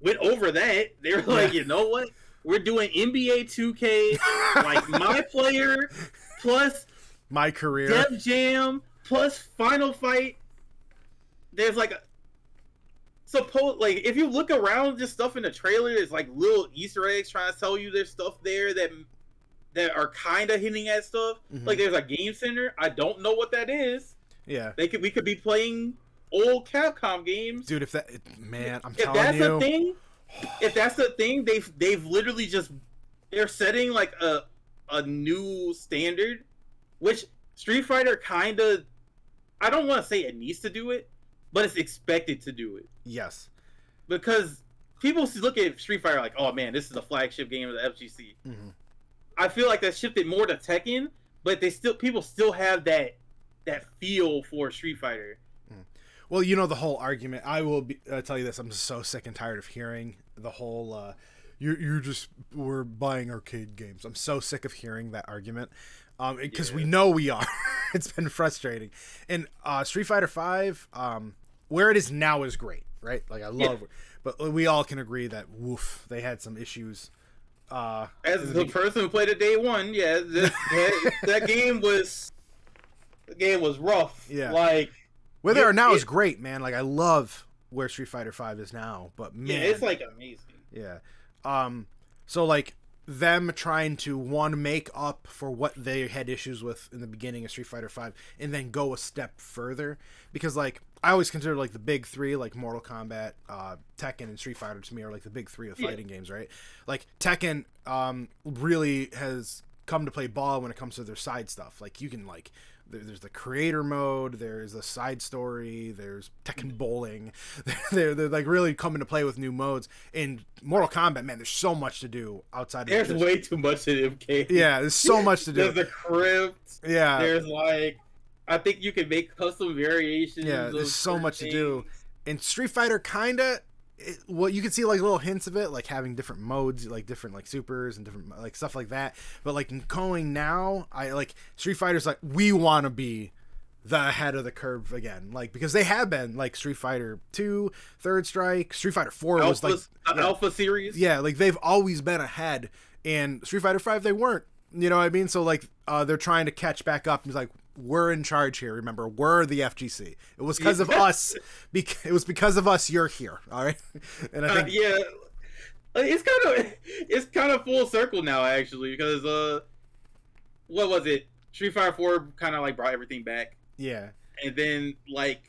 went over that. They were like, you know what? We're doing NBA 2K, like my player plus my career, Def Jam plus Final Fight. There's like if you look around, just stuff in the trailer, there's like little Easter eggs trying to tell you there's stuff there that are kind of hinting at stuff. Like there's a game center. I don't know what that is. Yeah, we could be playing old Capcom games, dude. If that's the thing. If that's the thing, they've literally they're setting like a new standard, which Street Fighter kind of, I don't want to say it needs to do it, but it's expected to do it. Yes, because people look at Street Fighter like, oh man, this is the flagship game of the FGC. I feel like that shifted more to Tekken, but people still have that feel for Street Fighter. Well, you know the whole argument. I will tell you this: I'm so sick and tired of hearing the whole we're buying arcade games. I'm so sick of hearing that argument because we know we are. It's been frustrating. And Street Fighter V, where it is now is great, right? Like I love it, but we all can agree that they had some issues. As the person who played it day one, that game was rough. Yeah, like where they are now is great, man. Like I love where Street Fighter V is now, but man, it's like amazing. Yeah. So like them trying to make up for what they had issues with in the beginning of Street Fighter V and then go a step further, because like I always consider like the big three, like Mortal Kombat, Tekken, and Street Fighter to me are like the big three of fighting games, right? Like Tekken really has come to play ball when it comes to their side stuff. Like you can like there's the creator mode, there's the side story, there's Tekken bowling. They're like really coming to play with new modes. In Mortal Kombat, man, there's so much to do outside of There's way too much in them games. Yeah, there's so much to do. There's the crypt. Yeah. There's like, I think you can make custom variations. Yeah, there's so much to do. In Street Fighter, kinda, well, you can see like little hints of it, like having different modes, like different like supers and different like stuff like that. But like in going now, I like Street Fighter's like we want to be the head of the curve again, like because they have been like Street Fighter 2, Third Strike, Street Fighter 4 was like Alpha series. Yeah, like they've always been ahead. And Street Fighter 5 they weren't. You know what I mean? So like they're trying to catch back up. It's like we're in charge here. Remember, we're the FGC. It was because of us. It was because of us. You're here. All right. And I think it's kind of full circle now actually, because what was it? Street Fighter 4 kind of like brought everything back. Yeah. And then like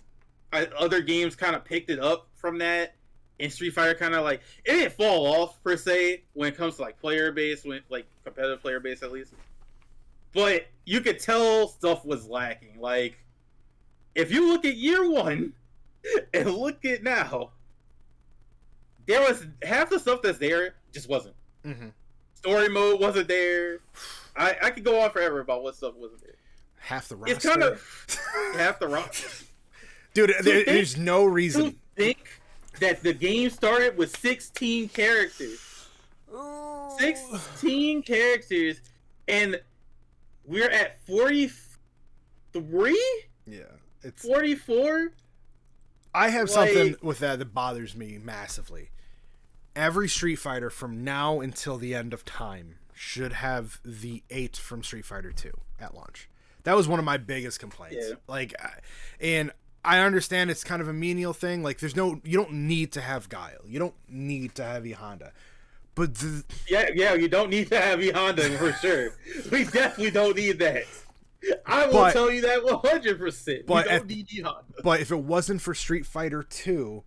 other games kind of picked it up from that. And Street Fighter kind of like it didn't fall off per se when it comes to like player base, when like competitive player base at least. But you could tell stuff was lacking. Like, if you look at year one and look at now, there was half the stuff that's there just wasn't. Mm-hmm. Story mode wasn't there. I could go on forever about what stuff wasn't there. Half the roster. It's kind of half the roster. Dude, there's no reason. To think that the game started with 16 characters. 16 characters, and we're at 43? Yeah. It's 44? I have something with that bothers me massively. Every Street Fighter from now until the end of time should have the 8 from Street Fighter 2 at launch. That was one of my biggest complaints. Yeah. Like, and I understand it's kind of a menial thing. Like, you don't need to have Guile. You don't need to have E Honda. But you don't need to have E Honda for sure. We definitely don't need that. I will tell you that 100%. But we don't need E Honda. But if it wasn't for Street Fighter 2,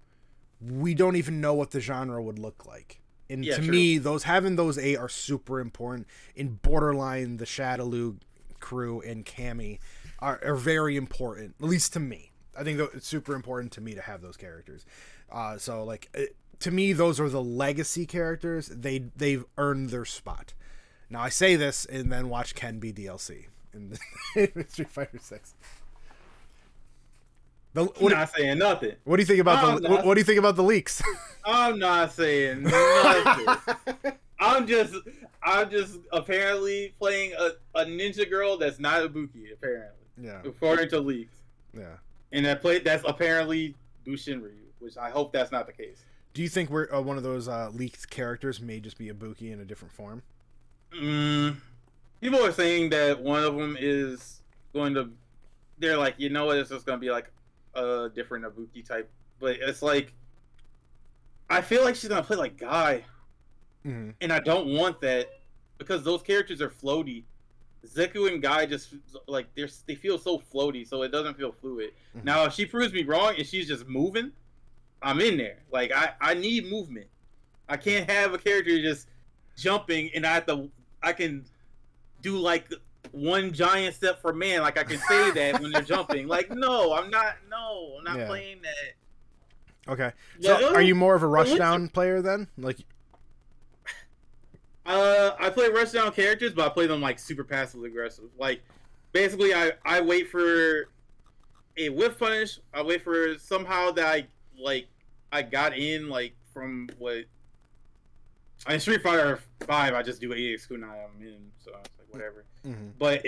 we don't even know what the genre would look like. And to me, having those 8 are super important. In Borderline, the Shadaloo crew and Cammy are very important, at least to me. I think it's super important to me to have those characters. So like. To me, those are the legacy characters. They've earned their spot. Now I say this and then watch Ken be DLC in Street Fighter 6. I'm not saying nothing. What do you think about what do you think about the leaks? I'm not saying nothing. I'm just apparently playing a ninja girl that's not Ibuki, apparently. Yeah. According to leaks. Yeah. And that's apparently Bushinryu, which I hope that's not the case. Do you think we're one of those leaked characters may just be Ibuki in a different form? People are saying that one of them is going to. They're like, you know what? It's just going to be like a different Ibuki type. But it's like, I feel like she's going to play like Guy, and I don't want that because those characters are floaty. Zeku and Guy just like they feel so floaty, so it doesn't feel fluid. Now, if she proves me wrong and she's just moving, I'm in there. Like I need movement. I can't have a character just jumping and I can do like one giant step for man. Like I can say that when they're jumping. Like I'm not playing that. Okay. So are you more of a rushdown player then? Like I play rushdown characters, but I play them like super passive aggressive. Like, basically, I wait for a whiff punish. I wait for somehow that I got in like from what. In Street Fighter 5, I just do AX kunai. I'm in, so it's like whatever. Mm-hmm. But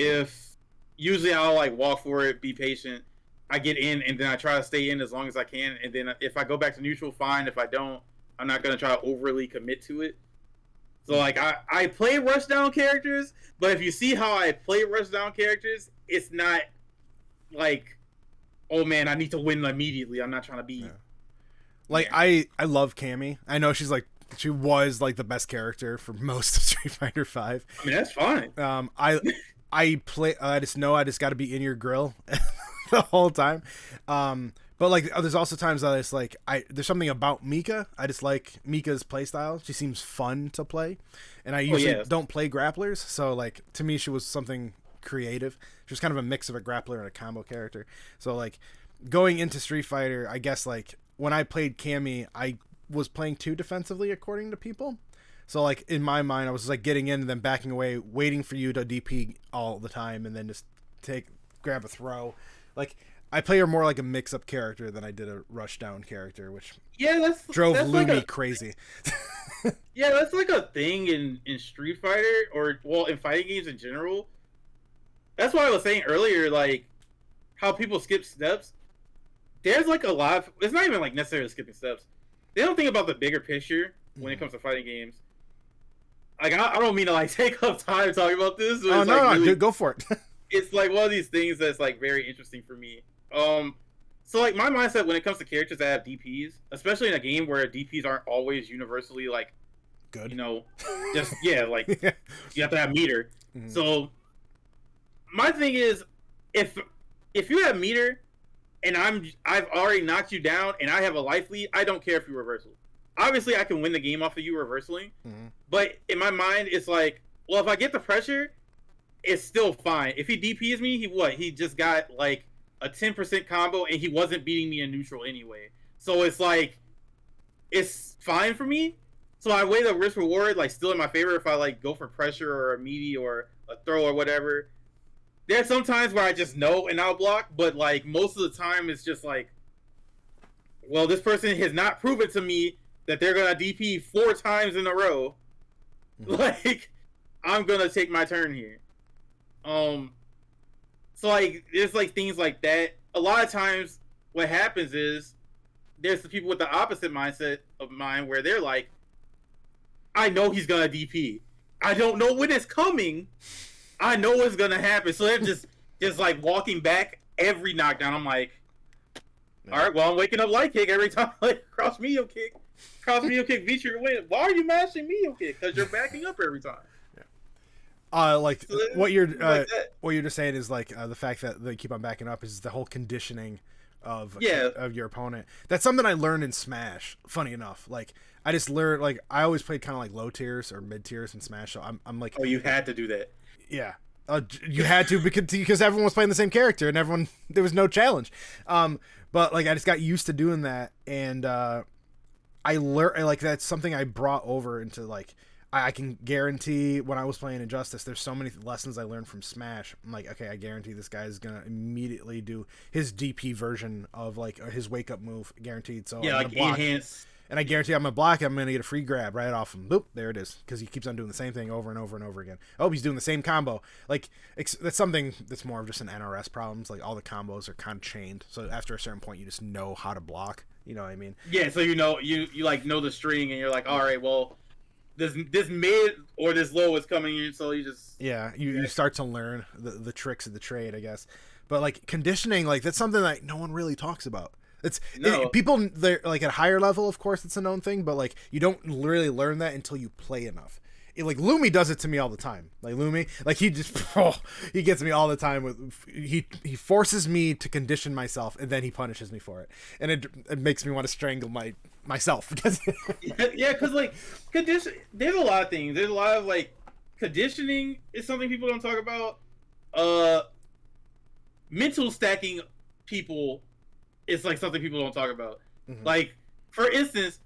usually I'll like walk for it, be patient. I get in, and then I try to stay in as long as I can. And then if I go back to neutral, fine. If I don't, I'm not gonna try to overly commit to it. So like I play rushdown characters, but if you see how I play rushdown characters, it's not like, oh man, I need to win immediately. I'm not trying to be. Yeah. Like I love Cammy. I know she was like the best character for most of Street Fighter 5. I mean, that's fine. I play. I just know I just got to be in your grill the whole time. But like, there's also times that it's like there's something about Mika. I just like Mika's playstyle. She seems fun to play, and I usually don't play grapplers. So like, to me, she was something creative. She was kind of a mix of a grappler and a combo character. So like, going into Street Fighter, I guess like when I played Cammy, I was playing too defensively according to people. So like in my mind, I was like getting in and then backing away, waiting for you to DP all the time, and then just grab a throw. Like I play her more like a mix-up character than I did a rush-down character, which drove Lumi crazy. Yeah, that's like a thing in Street Fighter, or well, in fighting games in general. That's why I was saying earlier, like how people skip steps. There's like a lot of, it's not even like necessarily skipping steps. They don't think about the bigger picture when it comes to fighting games. Like I don't mean to like take up time talking about this. But no, go for it. It's like one of these things that's like very interesting for me. So like my mindset when it comes to characters that have DPs, especially in a game where DPs aren't always universally like good, you know, just like you have to have meter. Mm-hmm. So my thing is, if you have meter and I've already knocked you down and I have a life lead, I don't care if you reversal. Obviously, I can win the game off of you reversaling, but in my mind, it's like, well, if I get the pressure, it's still fine. If he DPs me, he just got like a 10% combo and he wasn't beating me in neutral anyway. So it's like, it's fine for me. So I weigh the risk reward like still in my favor if I like go for pressure or a meaty or a throw or whatever. There's some times where I just know and I'll block, but like most of the time it's just like, well, this person has not proven to me that they're gonna DP 4 times in a row. Like, I'm gonna take my turn here. So like there's like things like that. A lot of times what happens is there's the people with the opposite mindset of mine where they're like, I know he's gonna DP. I don't know when it's coming. I know what's gonna happen. So they're just like walking back every knockdown. I'm like, all right, well, I'm waking up light kick every time. Like cross medium kick, beat you to win. Why are you mashing medium kick? Because you're backing up every time. Like so what you're just saying is like the fact that they keep on backing up is the whole conditioning of your opponent. That's something I learned in Smash. Funny enough, like I just learned, like I always played kind of like low tiers or mid tiers in Smash. So I'm like, oh, you had to do that. Yeah. You had to because everyone was playing the same character and there was no challenge. But like I just got used to doing that, and I learned like that's something I brought over into like I can guarantee when I was playing Injustice, there's so many lessons I learned from Smash. I'm like, okay, I guarantee this guy is gonna immediately do his DP version of like his wake up move, guaranteed. So yeah, like enhance. And I guarantee I'm gonna block. I'm gonna get a free grab right off him. Boop, there it is. Because he keeps on doing the same thing over and over and over again. Oh, he's doing the same combo. Like that's something that's more of just an NRS problems. Like all the combos are kind of chained. So after a certain point, you just know how to block. You know what I mean? Yeah. So you like know the string, and you're like, all right, well, this mid or this low is coming in. So you just you start to learn the tricks of the trade, I guess. But like conditioning, like that's something that no one really talks about. People they're like at a higher level, of course, it's a known thing, but like you don't really learn that until you play enough. Like Lumi does it to me all the time. Like Lumi, like he just he gets me all the time with he forces me to condition myself and then he punishes me for it, and it makes me want to strangle myself. Yeah, because like condition, there's a lot of things. There's a lot of like conditioning is something people don't talk about. Mental stacking people. It's like something people don't talk about. Mm-hmm. Like, for instance,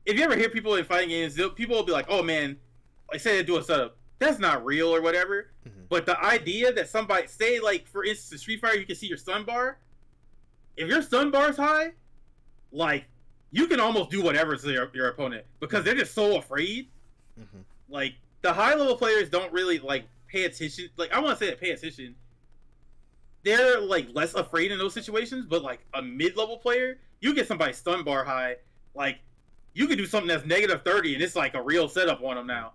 if you ever hear people in fighting games, people will be like, "Oh man, like say they do a setup, that's not real or whatever. Mm-hmm. But the idea that somebody say like for instance Street Fighter, you can see your stun bar. If your stun bar is high, like you can almost do whatever to your opponent because they're just so afraid. Mm-hmm. Like the high level players don't really like pay attention. Like I want to say that pay attention. They're like less afraid in those situations, but like a mid-level player, you get somebody stun bar high, like you can do something that's -30 and it's like a real setup on them now.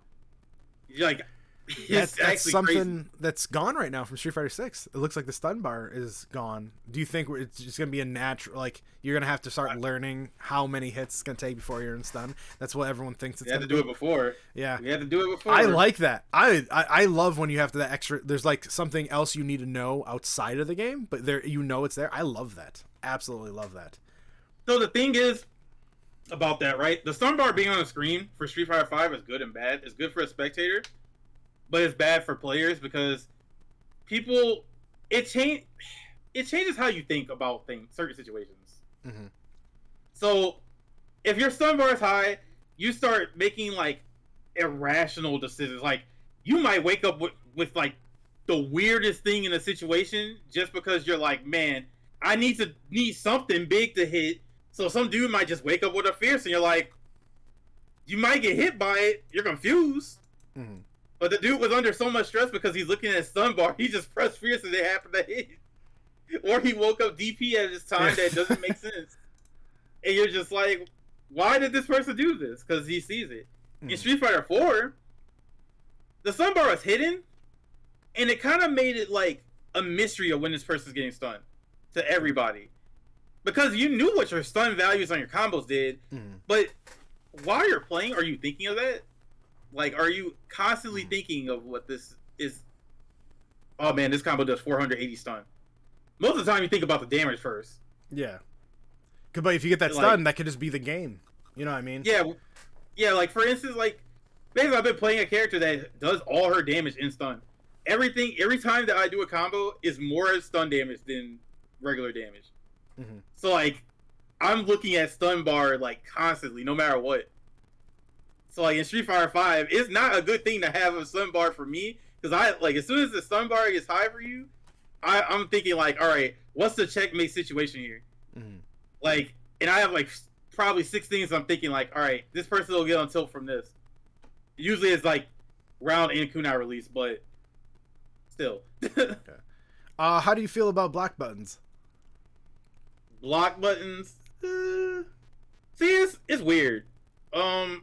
You're like that's something crazy. that's gone right now from Street Fighter 6. It looks like the stun bar is gone. Do you think it's just gonna be a natural, like you're gonna have to start learning how many hits it's gonna take before you're in stun? That's what everyone thinks it's gonna do it before. Yeah, we had to do it before. I like that. I love when you have that extra. There's like something else you need to know outside of the game, but there it's there. I love that. Absolutely love that. So the thing is about that, right? The stun bar being on the screen for Street Fighter 5 is good and bad. It's good for a spectator, but it's bad for players because people it changes how you think about certain situations. Mm-hmm. So if your stun bar is high, you start making like irrational decisions. Like you might wake up with like the weirdest thing in a situation just because you're like, man, I need something big to hit. So some dude might just wake up with a fierce and you're like, you might get hit by it. You're confused. Mm-hmm. But the dude was under so much stress because he's looking at his stun bar. He just pressed fierce and it happened to hit. Or he woke up DP at his time that doesn't make sense. And you're just like, why did this person do this? Because he sees it. Mm-hmm. In Street Fighter 4, the stun bar was hidden. And it kind of made it like a mystery of when this person's getting stunned to everybody. Because you knew what your stun values on your combos did. Mm-hmm. But while you're playing, are you thinking of that? Like, are you constantly thinking of what this is? Oh man, this combo does 480 stun. Most of the time, you think about the damage first. Yeah. But if you get that stun, that could just be the game. You know what I mean? Yeah. Yeah, like, for instance, like, basically, I've been playing a character that does all her damage in stun. Every time that I do a combo is more stun damage than regular damage. Mm-hmm. So, like, I'm looking at stun bar, like, constantly, no matter what. So, like, in Street Fighter 5, it's not a good thing to have a stun bar for me. Because, as soon as the stun bar gets high for you, I'm thinking, like, all right, what's the checkmate situation here? Mm-hmm. Like, and I have, like, probably 6 things I'm thinking, like, all right, this person will get on tilt from this. Usually it's, like, round and kunai release, but still. Okay. How do you feel about block buttons? Block buttons? See, it's weird. I'm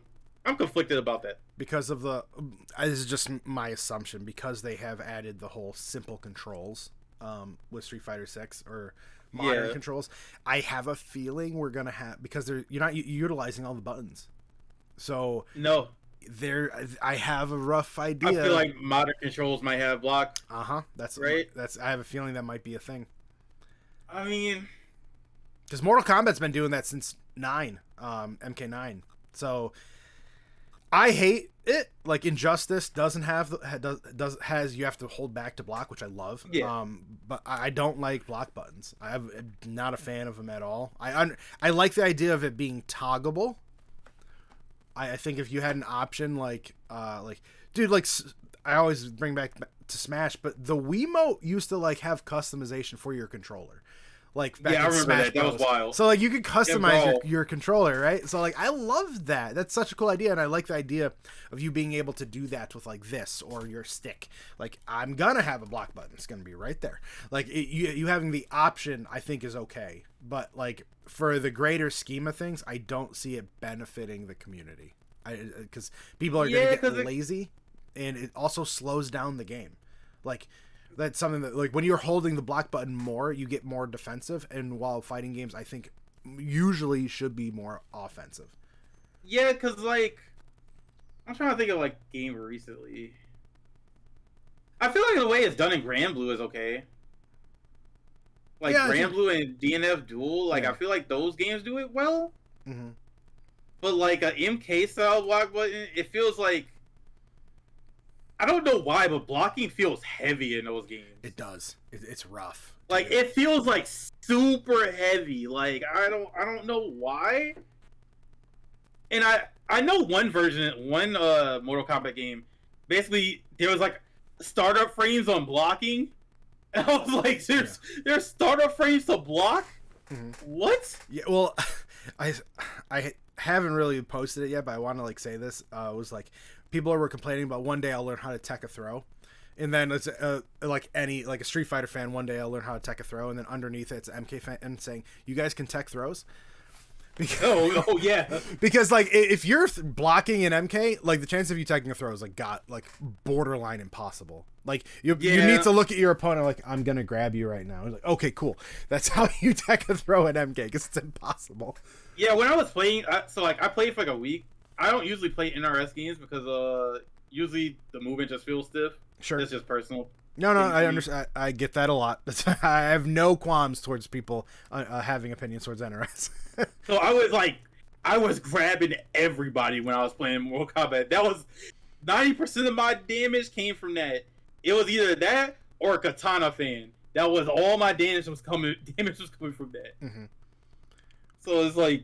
conflicted about that. Because of this is just my assumption, because they have added the whole simple controls with Street Fighter 6 or modern controls. I have a feeling we're gonna have, because you're not utilizing all the buttons. So no, I have a rough idea. I feel like modern controls might have block. That's right. I have a feeling that might be a thing. I mean, because Mortal Kombat's been doing that since 9, MK9. So I hate it. Like, Injustice doesn't have has you have to hold back to block, which I love. Yeah. But I don't like block buttons. I'm not a fan of them at all. I like the idea of it being toggable. I think if you had an option like dude, like, I always bring back to Smash, but the Wiimote used to like have customization for your controller. Like, back I remember Smash that. That was wild. So, like, you could customize your controller, right? So, like, I love that. That's such a cool idea, and I like the idea of you being able to do that with, like, this or your stick. Like, I'm gonna have a block button. It's gonna be right there. Like, you having the option, I think, is okay. But, like, for the greater scheme of things, I don't see it benefiting the community. Because people are gonna get lazy, and it also slows down the game. Like, that's something that, like, when you're holding the block button more, you get more defensive, and while fighting games, I think, usually should be more offensive. Yeah, because, like, I'm trying to think of, like, game recently. I feel like the way it's done in Grand Blue is okay. Like, Grand Blue and DNF Duel, like, I feel like those games do it well. Mm-hmm. But, like, a MK-style block button, it feels like, I don't know why, but blocking feels heavy in those games. It does. It's rough. Like, it feels like super heavy. Like, I don't know why. And I know one version, one Mortal Kombat game. Basically, there was like startup frames on blocking. And I was like, there's startup frames to block. Mm-hmm. What? Yeah, well, I haven't really posted it yet, but I want to like say this. It was like people were complaining about one day I'll learn how to tech a throw, and then it's like a Street Fighter fan. One day I'll learn how to tech a throw, and then underneath it's an MK fan saying you guys can tech throws. Because, oh yeah. Because like if you're blocking an MK, like the chance of you taking a throw is like borderline impossible. Like you need to look at your opponent like I'm gonna grab you right now. It's like okay, cool. That's how you tech a throw at MK because it's impossible. Yeah, when I was playing, I played for like a week. I don't usually play NRS games because usually the movement just feels stiff. Sure, it's just personal. No, I understand. I get that a lot. I have no qualms towards people having opinions towards NRS. So I was grabbing everybody when I was playing Mortal Kombat. That was 90% of my damage came from that. It was either that or a Katana fan. That was all my damage was coming from that. Mm-hmm. So it's like,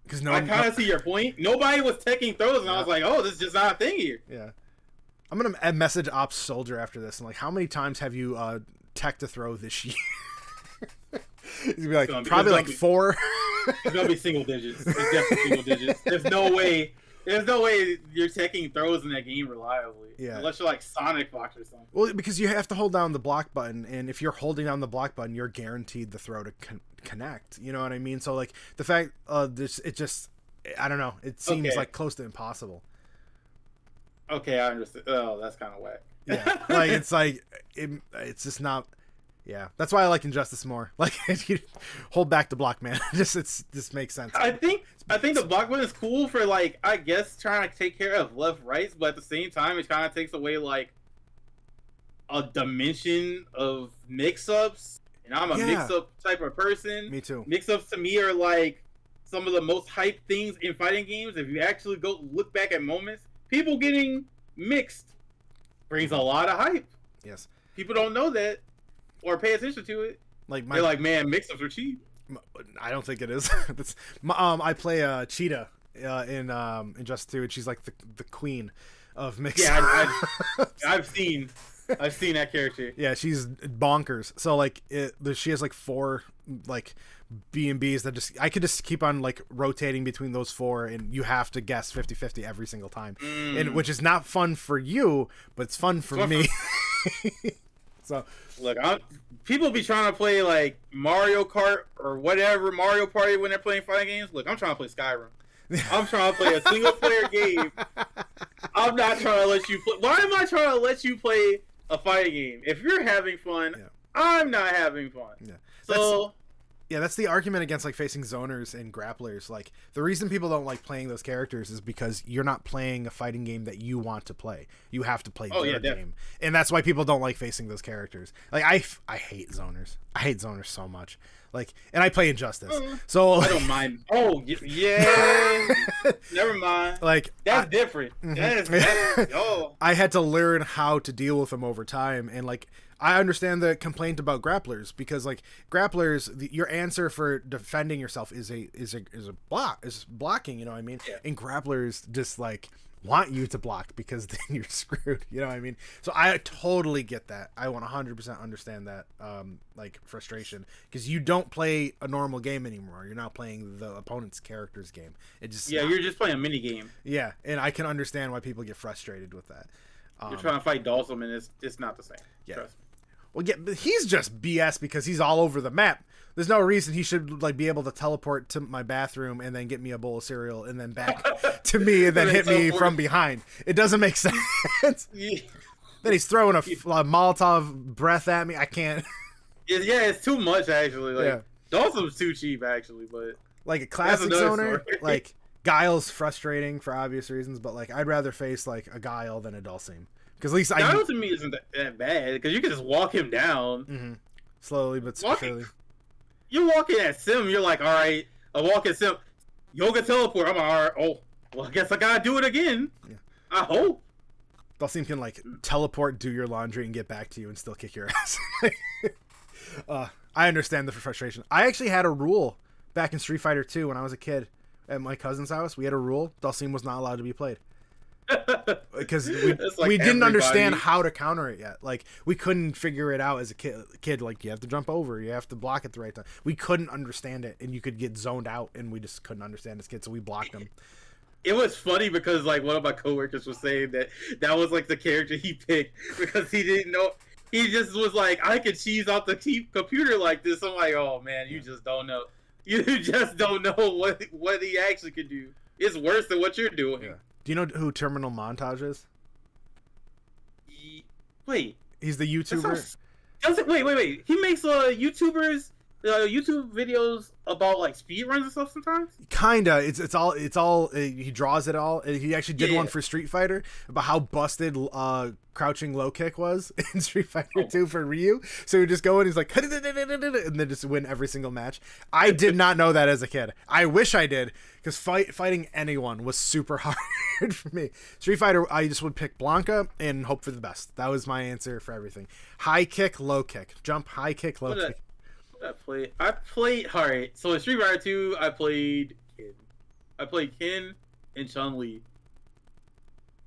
because I kind of see your point. Nobody was taking throws, and I was like, oh, this is just not a thing here. Yeah. I'm going to message Ops Soldier after this. And like, how many times have you teched a throw this year? He's going to be like, probably like 4. It's going to be single digits. It's definitely single digits. There's no way you're taking throws in that game reliably. Yeah. Unless you're like Sonic Fox or something. Well, because you have to hold down the block button. And if you're holding down the block button, you're guaranteed the throw to connect. You know what I mean? So like the fact it just, I don't know. It seems like close to impossible. Okay, I understand. Oh, that's kind of whack. Yeah, like it's just not. Yeah, that's why I like Injustice more. Like, you hold back the block, man. Just makes sense. I think the block button is cool for like I guess trying to take care of left rights, but at the same time, it kind of takes away like a dimension of mix-ups, and I'm a mix-up type of person. Me too. Mix-ups to me are like some of the most hyped things in fighting games. If you actually go look back at moments. People getting mixed brings a lot of hype. Yes. People don't know that or pay attention to it. Like they're like, man, mix-ups are cheap. I don't think it is. I play Cheetah in Injustice 2, and she's like the queen of mix. Yeah, I've seen that character. Yeah, she's bonkers. So like she has like 4 like B&Bs that I could just keep on like rotating between those 4, and you have to guess 50-50 every single time. And which is not fun for you, but it's fun for me. So look, people be trying to play like Mario Kart or whatever Mario Party when they're playing fighting games. Look, I'm trying to play Skyrim. I'm trying to play a single player game. I'm not trying to let you play. Why am I trying to let you play a fighting game? If you're having fun, I'm not having fun. Yeah. So that's the argument against like facing zoners and grapplers. Like the reason people don't like playing those characters is because you're not playing a fighting game that you want to play. You have to play their game, and that's why people don't like facing those characters. Like I hate zoners. I hate zoners so much. Like, and I play Injustice, so I don't mind. Oh yeah, never mind. Like that's different. That's I had to learn how to deal with them over time, and like. I understand the complaint about grapplers because like grapplers, your answer for defending yourself is blocking, you know what I mean? Yeah. And grapplers just like want you to block because then you're screwed, you know what I mean? So I totally get that. I 100% understand that like frustration because you don't play a normal game anymore. You're not playing the opponent's character's game. It just you're just playing a mini game. Yeah, and I can understand why people get frustrated with that. You're trying to fight Dawson, and it's not the same. Yeah. Trust me. Well, yeah, but he's just BS because he's all over the map. There's no reason he should like be able to teleport to my bathroom and then get me a bowl of cereal and then back to me and then hit me from behind. It doesn't make sense. Yeah. Then he's throwing a Molotov breath at me. I can't. It's too much actually. Like Dawson's too cheap actually, but like a classic zoner, like Guile's frustrating for obvious reasons, but like I'd rather face like a Guile than a Dulcim. Because at least Guile to me isn't that bad because you can just walk him down. Mm-hmm. Slowly but surely. You're walking at Sim, you're like, all right, I walk at Sim. Yoga teleport. I'm like, all right, oh, well, I guess I gotta do it again. Yeah. I hope. Dulcim can like teleport, do your laundry, and get back to you and still kick your ass. I understand the frustration. I actually had a rule back in Street Fighter 2 when I was a kid. at my cousin's house, we had a rule: Dulcine was not allowed to be played. Because Like we didn't understand how to counter it yet. Like, we couldn't figure it out as a kid. Like, you have to jump over, you have to block at the right time. We couldn't understand it, and you could get zoned out, and we just couldn't understand as kids, so we blocked them. It was funny because like one of my coworkers was saying that was like the character he picked because he didn't know. He just was like, I could cheese out the computer like this. I'm like, oh man, you just don't know. You just don't know what he actually could do. It's worse than what you're doing. Yeah. Do you know who Terminal Montage is? Wait. He's the YouTuber. Wait. He makes YouTube videos about like speedruns and stuff sometimes. Kinda. It's all. He draws it all. He actually did one for Street Fighter about how busted crouching low kick was in Street Fighter 2 for Ryu. So he would just go in, he's like, and then just win every single match. I did not know that as a kid. I wish I did, because fighting anyone was super hard for me. Street Fighter, I just would pick Blanca and hope for the best. That was my answer for everything. High kick, low kick, jump, high kick, low kick. I played alright. So in Street Fighter 2, I played Ken and Chun-Li.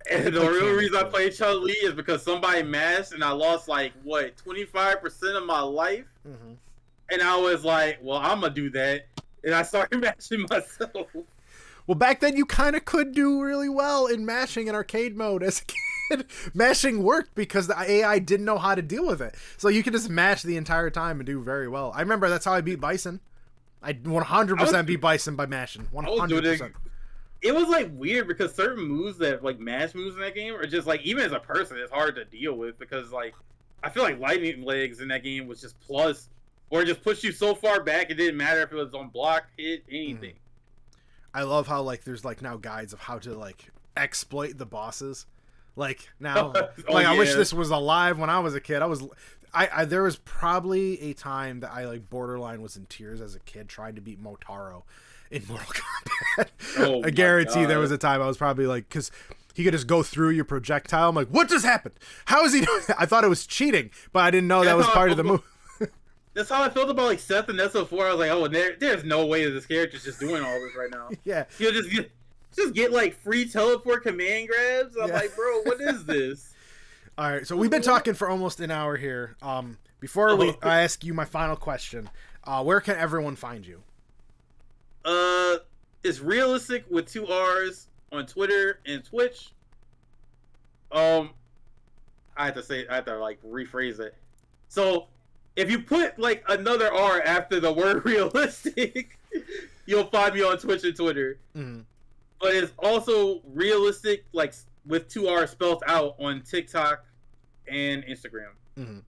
And the real reason I played Chun-Li is because somebody mashed and I lost like 25% of my life. Mm-hmm. And I was like, well, I'm gonna do that. And I started mashing myself. Well, back then you kind of could do really well in mashing in arcade mode as a kid. Mashing worked because the AI didn't know how to deal with it. So you could just mash the entire time and do very well. I remember that's how I beat Bison. I 100% beat Bison by mashing. 100%. It was like weird because certain moves that like mash moves in that game are just like, even as a person, it's hard to deal with because like I feel like lightning legs in that game was just plus, or it just pushed you so far back it didn't matter if it was on block, hit, anything. I love how like there's like now guides of how to like exploit the bosses. Like now, I wish this was alive when I was a kid. I there was probably a time that I like borderline was in tears as a kid trying to beat Motaro in Mortal Kombat. I guarantee there was a time I was probably like, because he could just go through your projectile. I'm like, what just happened? How is he doing that? I thought it was cheating, but I didn't know that was part of the move. That's how I felt about like Seth and SO4. I was like, oh, there's no way that this character's just doing all this right now. Yeah, you'll just get like free teleport command grabs. I'm like, bro, what is this? All right, so we've been talking for almost an hour here. Before I ask you my final question, where can everyone find you? It's Realistic with 2 R's on Twitter and Twitch. I have to like rephrase it. So if you put like another R after the word realistic, you'll find me on Twitch and Twitter. Mm-hmm. But it's also Realistic, like with 2 R's spelled out on TikTok and Instagram. Mm-hmm.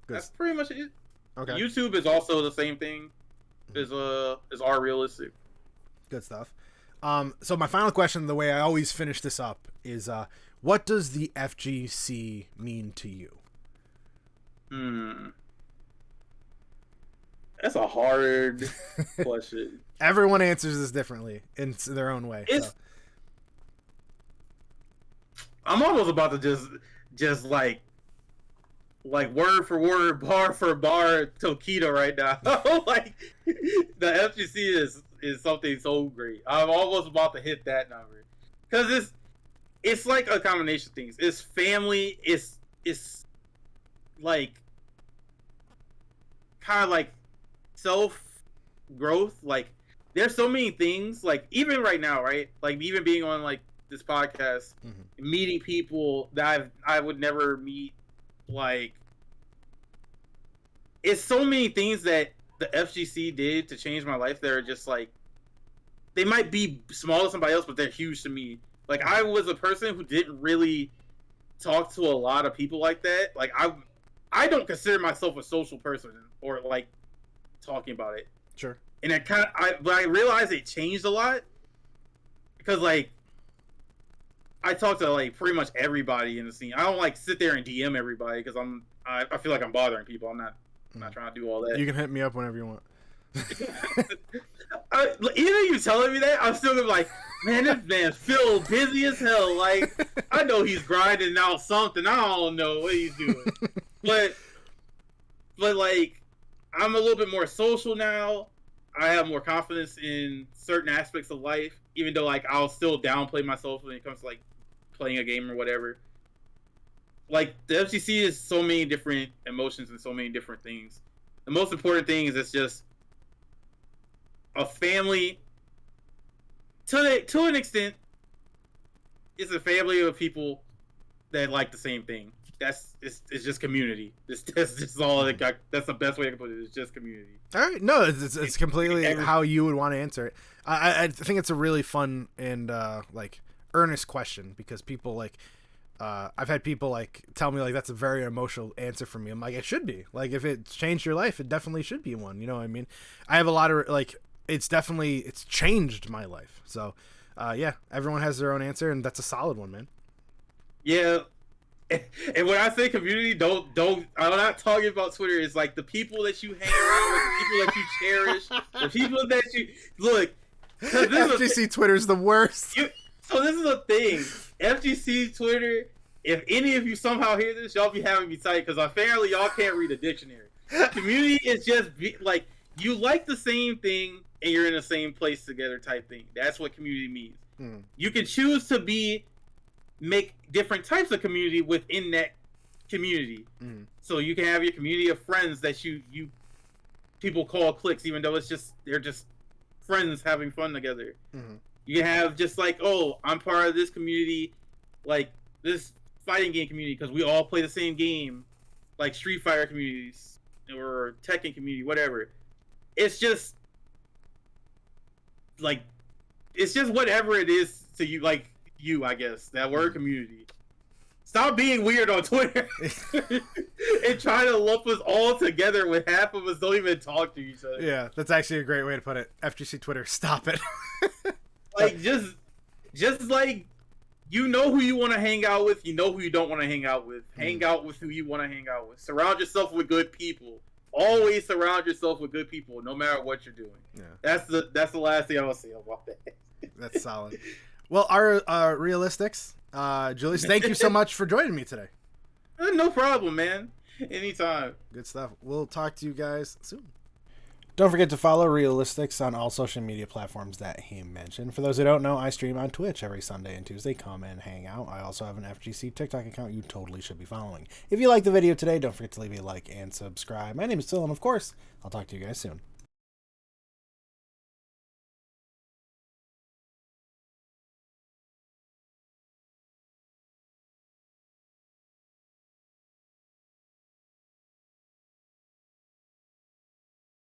That's pretty much it. Okay. YouTube is also the same thing. Is RRealistics. Good stuff. So my final question, the way I always finish this up, is what does the FGC mean to you? That's a hard question. Everyone answers this differently in their own way. So. I'm almost about to just like word for word, bar for bar, Tokido right now. Like the FGC is something so great. I'm almost about to hit that number because it's like a combination of things. It's family. It's like kind of like self growth. Like there's so many things. Like even right now, right? Like even being on like this podcast, meeting people that I would never meet. Like it's so many things that the FGC did to change my life that are just like, they might be small to somebody else, but they're huge to me. Like I was a person who didn't really talk to a lot of people like that. Like I don't consider myself a social person or like talking about it. Sure. And but I realized it changed a lot because like I talk to like pretty much everybody in the scene. I don't like sit there and DM everybody because I feel like I'm bothering people. I'm not trying to do all that. You can hit me up whenever you want. Even you telling me that, I'm still gonna be like, man, this man's Phil busy as hell. Like, I know he's grinding out something. I don't know what he's doing, but like, I'm a little bit more social now. I have more confidence in certain aspects of life, even though like I'll still downplay myself when it comes to like playing a game or whatever. Like the FGC is so many different emotions and so many different things. The most important thing is it's just a family. To an extent, it's a family of people that like the same thing. It's just community. That's just all it got. That's the best way I can put it. It's just community. All right, no, it's completely how you would want to answer it. I think it's a really fun and like earnest question, because people like I've had people like tell me like that's a very emotional answer for me. I'm like, it should be. Like if it's changed your life, it definitely should be one. You know what I mean? I have a lot of like it's changed my life. So yeah, everyone has their own answer, and that's a solid one, man. Yeah. And when I say community, don't I'm not talking about Twitter. It's like the people that you hang around with, the people that you cherish, the people that you look. FGC Twitter's the worst. So this is a thing. FGC Twitter. If any of you somehow hear this, y'all be having me tight, because apparently y'all can't read a dictionary. Community is just like you like the same thing and you're in the same place together type thing. That's what community means. You can choose to make different types of community within that community. So you can have your community of friends that you people call cliques, even though they're just friends having fun together. You can have just like, oh, I'm part of this community, like this fighting game community, because we all play the same game, like Street Fighter communities or Tekken community, whatever. It's just like whatever it is to you, like you, I guess, that word community. Stop being weird on Twitter and trying to lump us all together when half of us don't even talk to each other. Yeah, that's actually a great way to put it. FGC Twitter, stop it. Like just like, you know who you want to hang out with, you know who you don't want to hang out with. Hang out with who you want to hang out with. Surround yourself with good people. Always surround yourself with good people, no matter what you're doing. Yeah, that's the last thing I want to say about that. That's solid. Well, our RRealistics, Julius, thank you so much for joining me today. No problem, man. Anytime. Good stuff. We'll talk to you guys soon. Don't forget to follow RRealistics on all social media platforms that he mentioned. For those who don't know, I stream on Twitch every Sunday and Tuesday. Come and hang out. I also have an FGC TikTok account you totally should be following. If you liked the video today, don't forget to leave a like and subscribe. My name is Phil, and of course, I'll talk to you guys soon.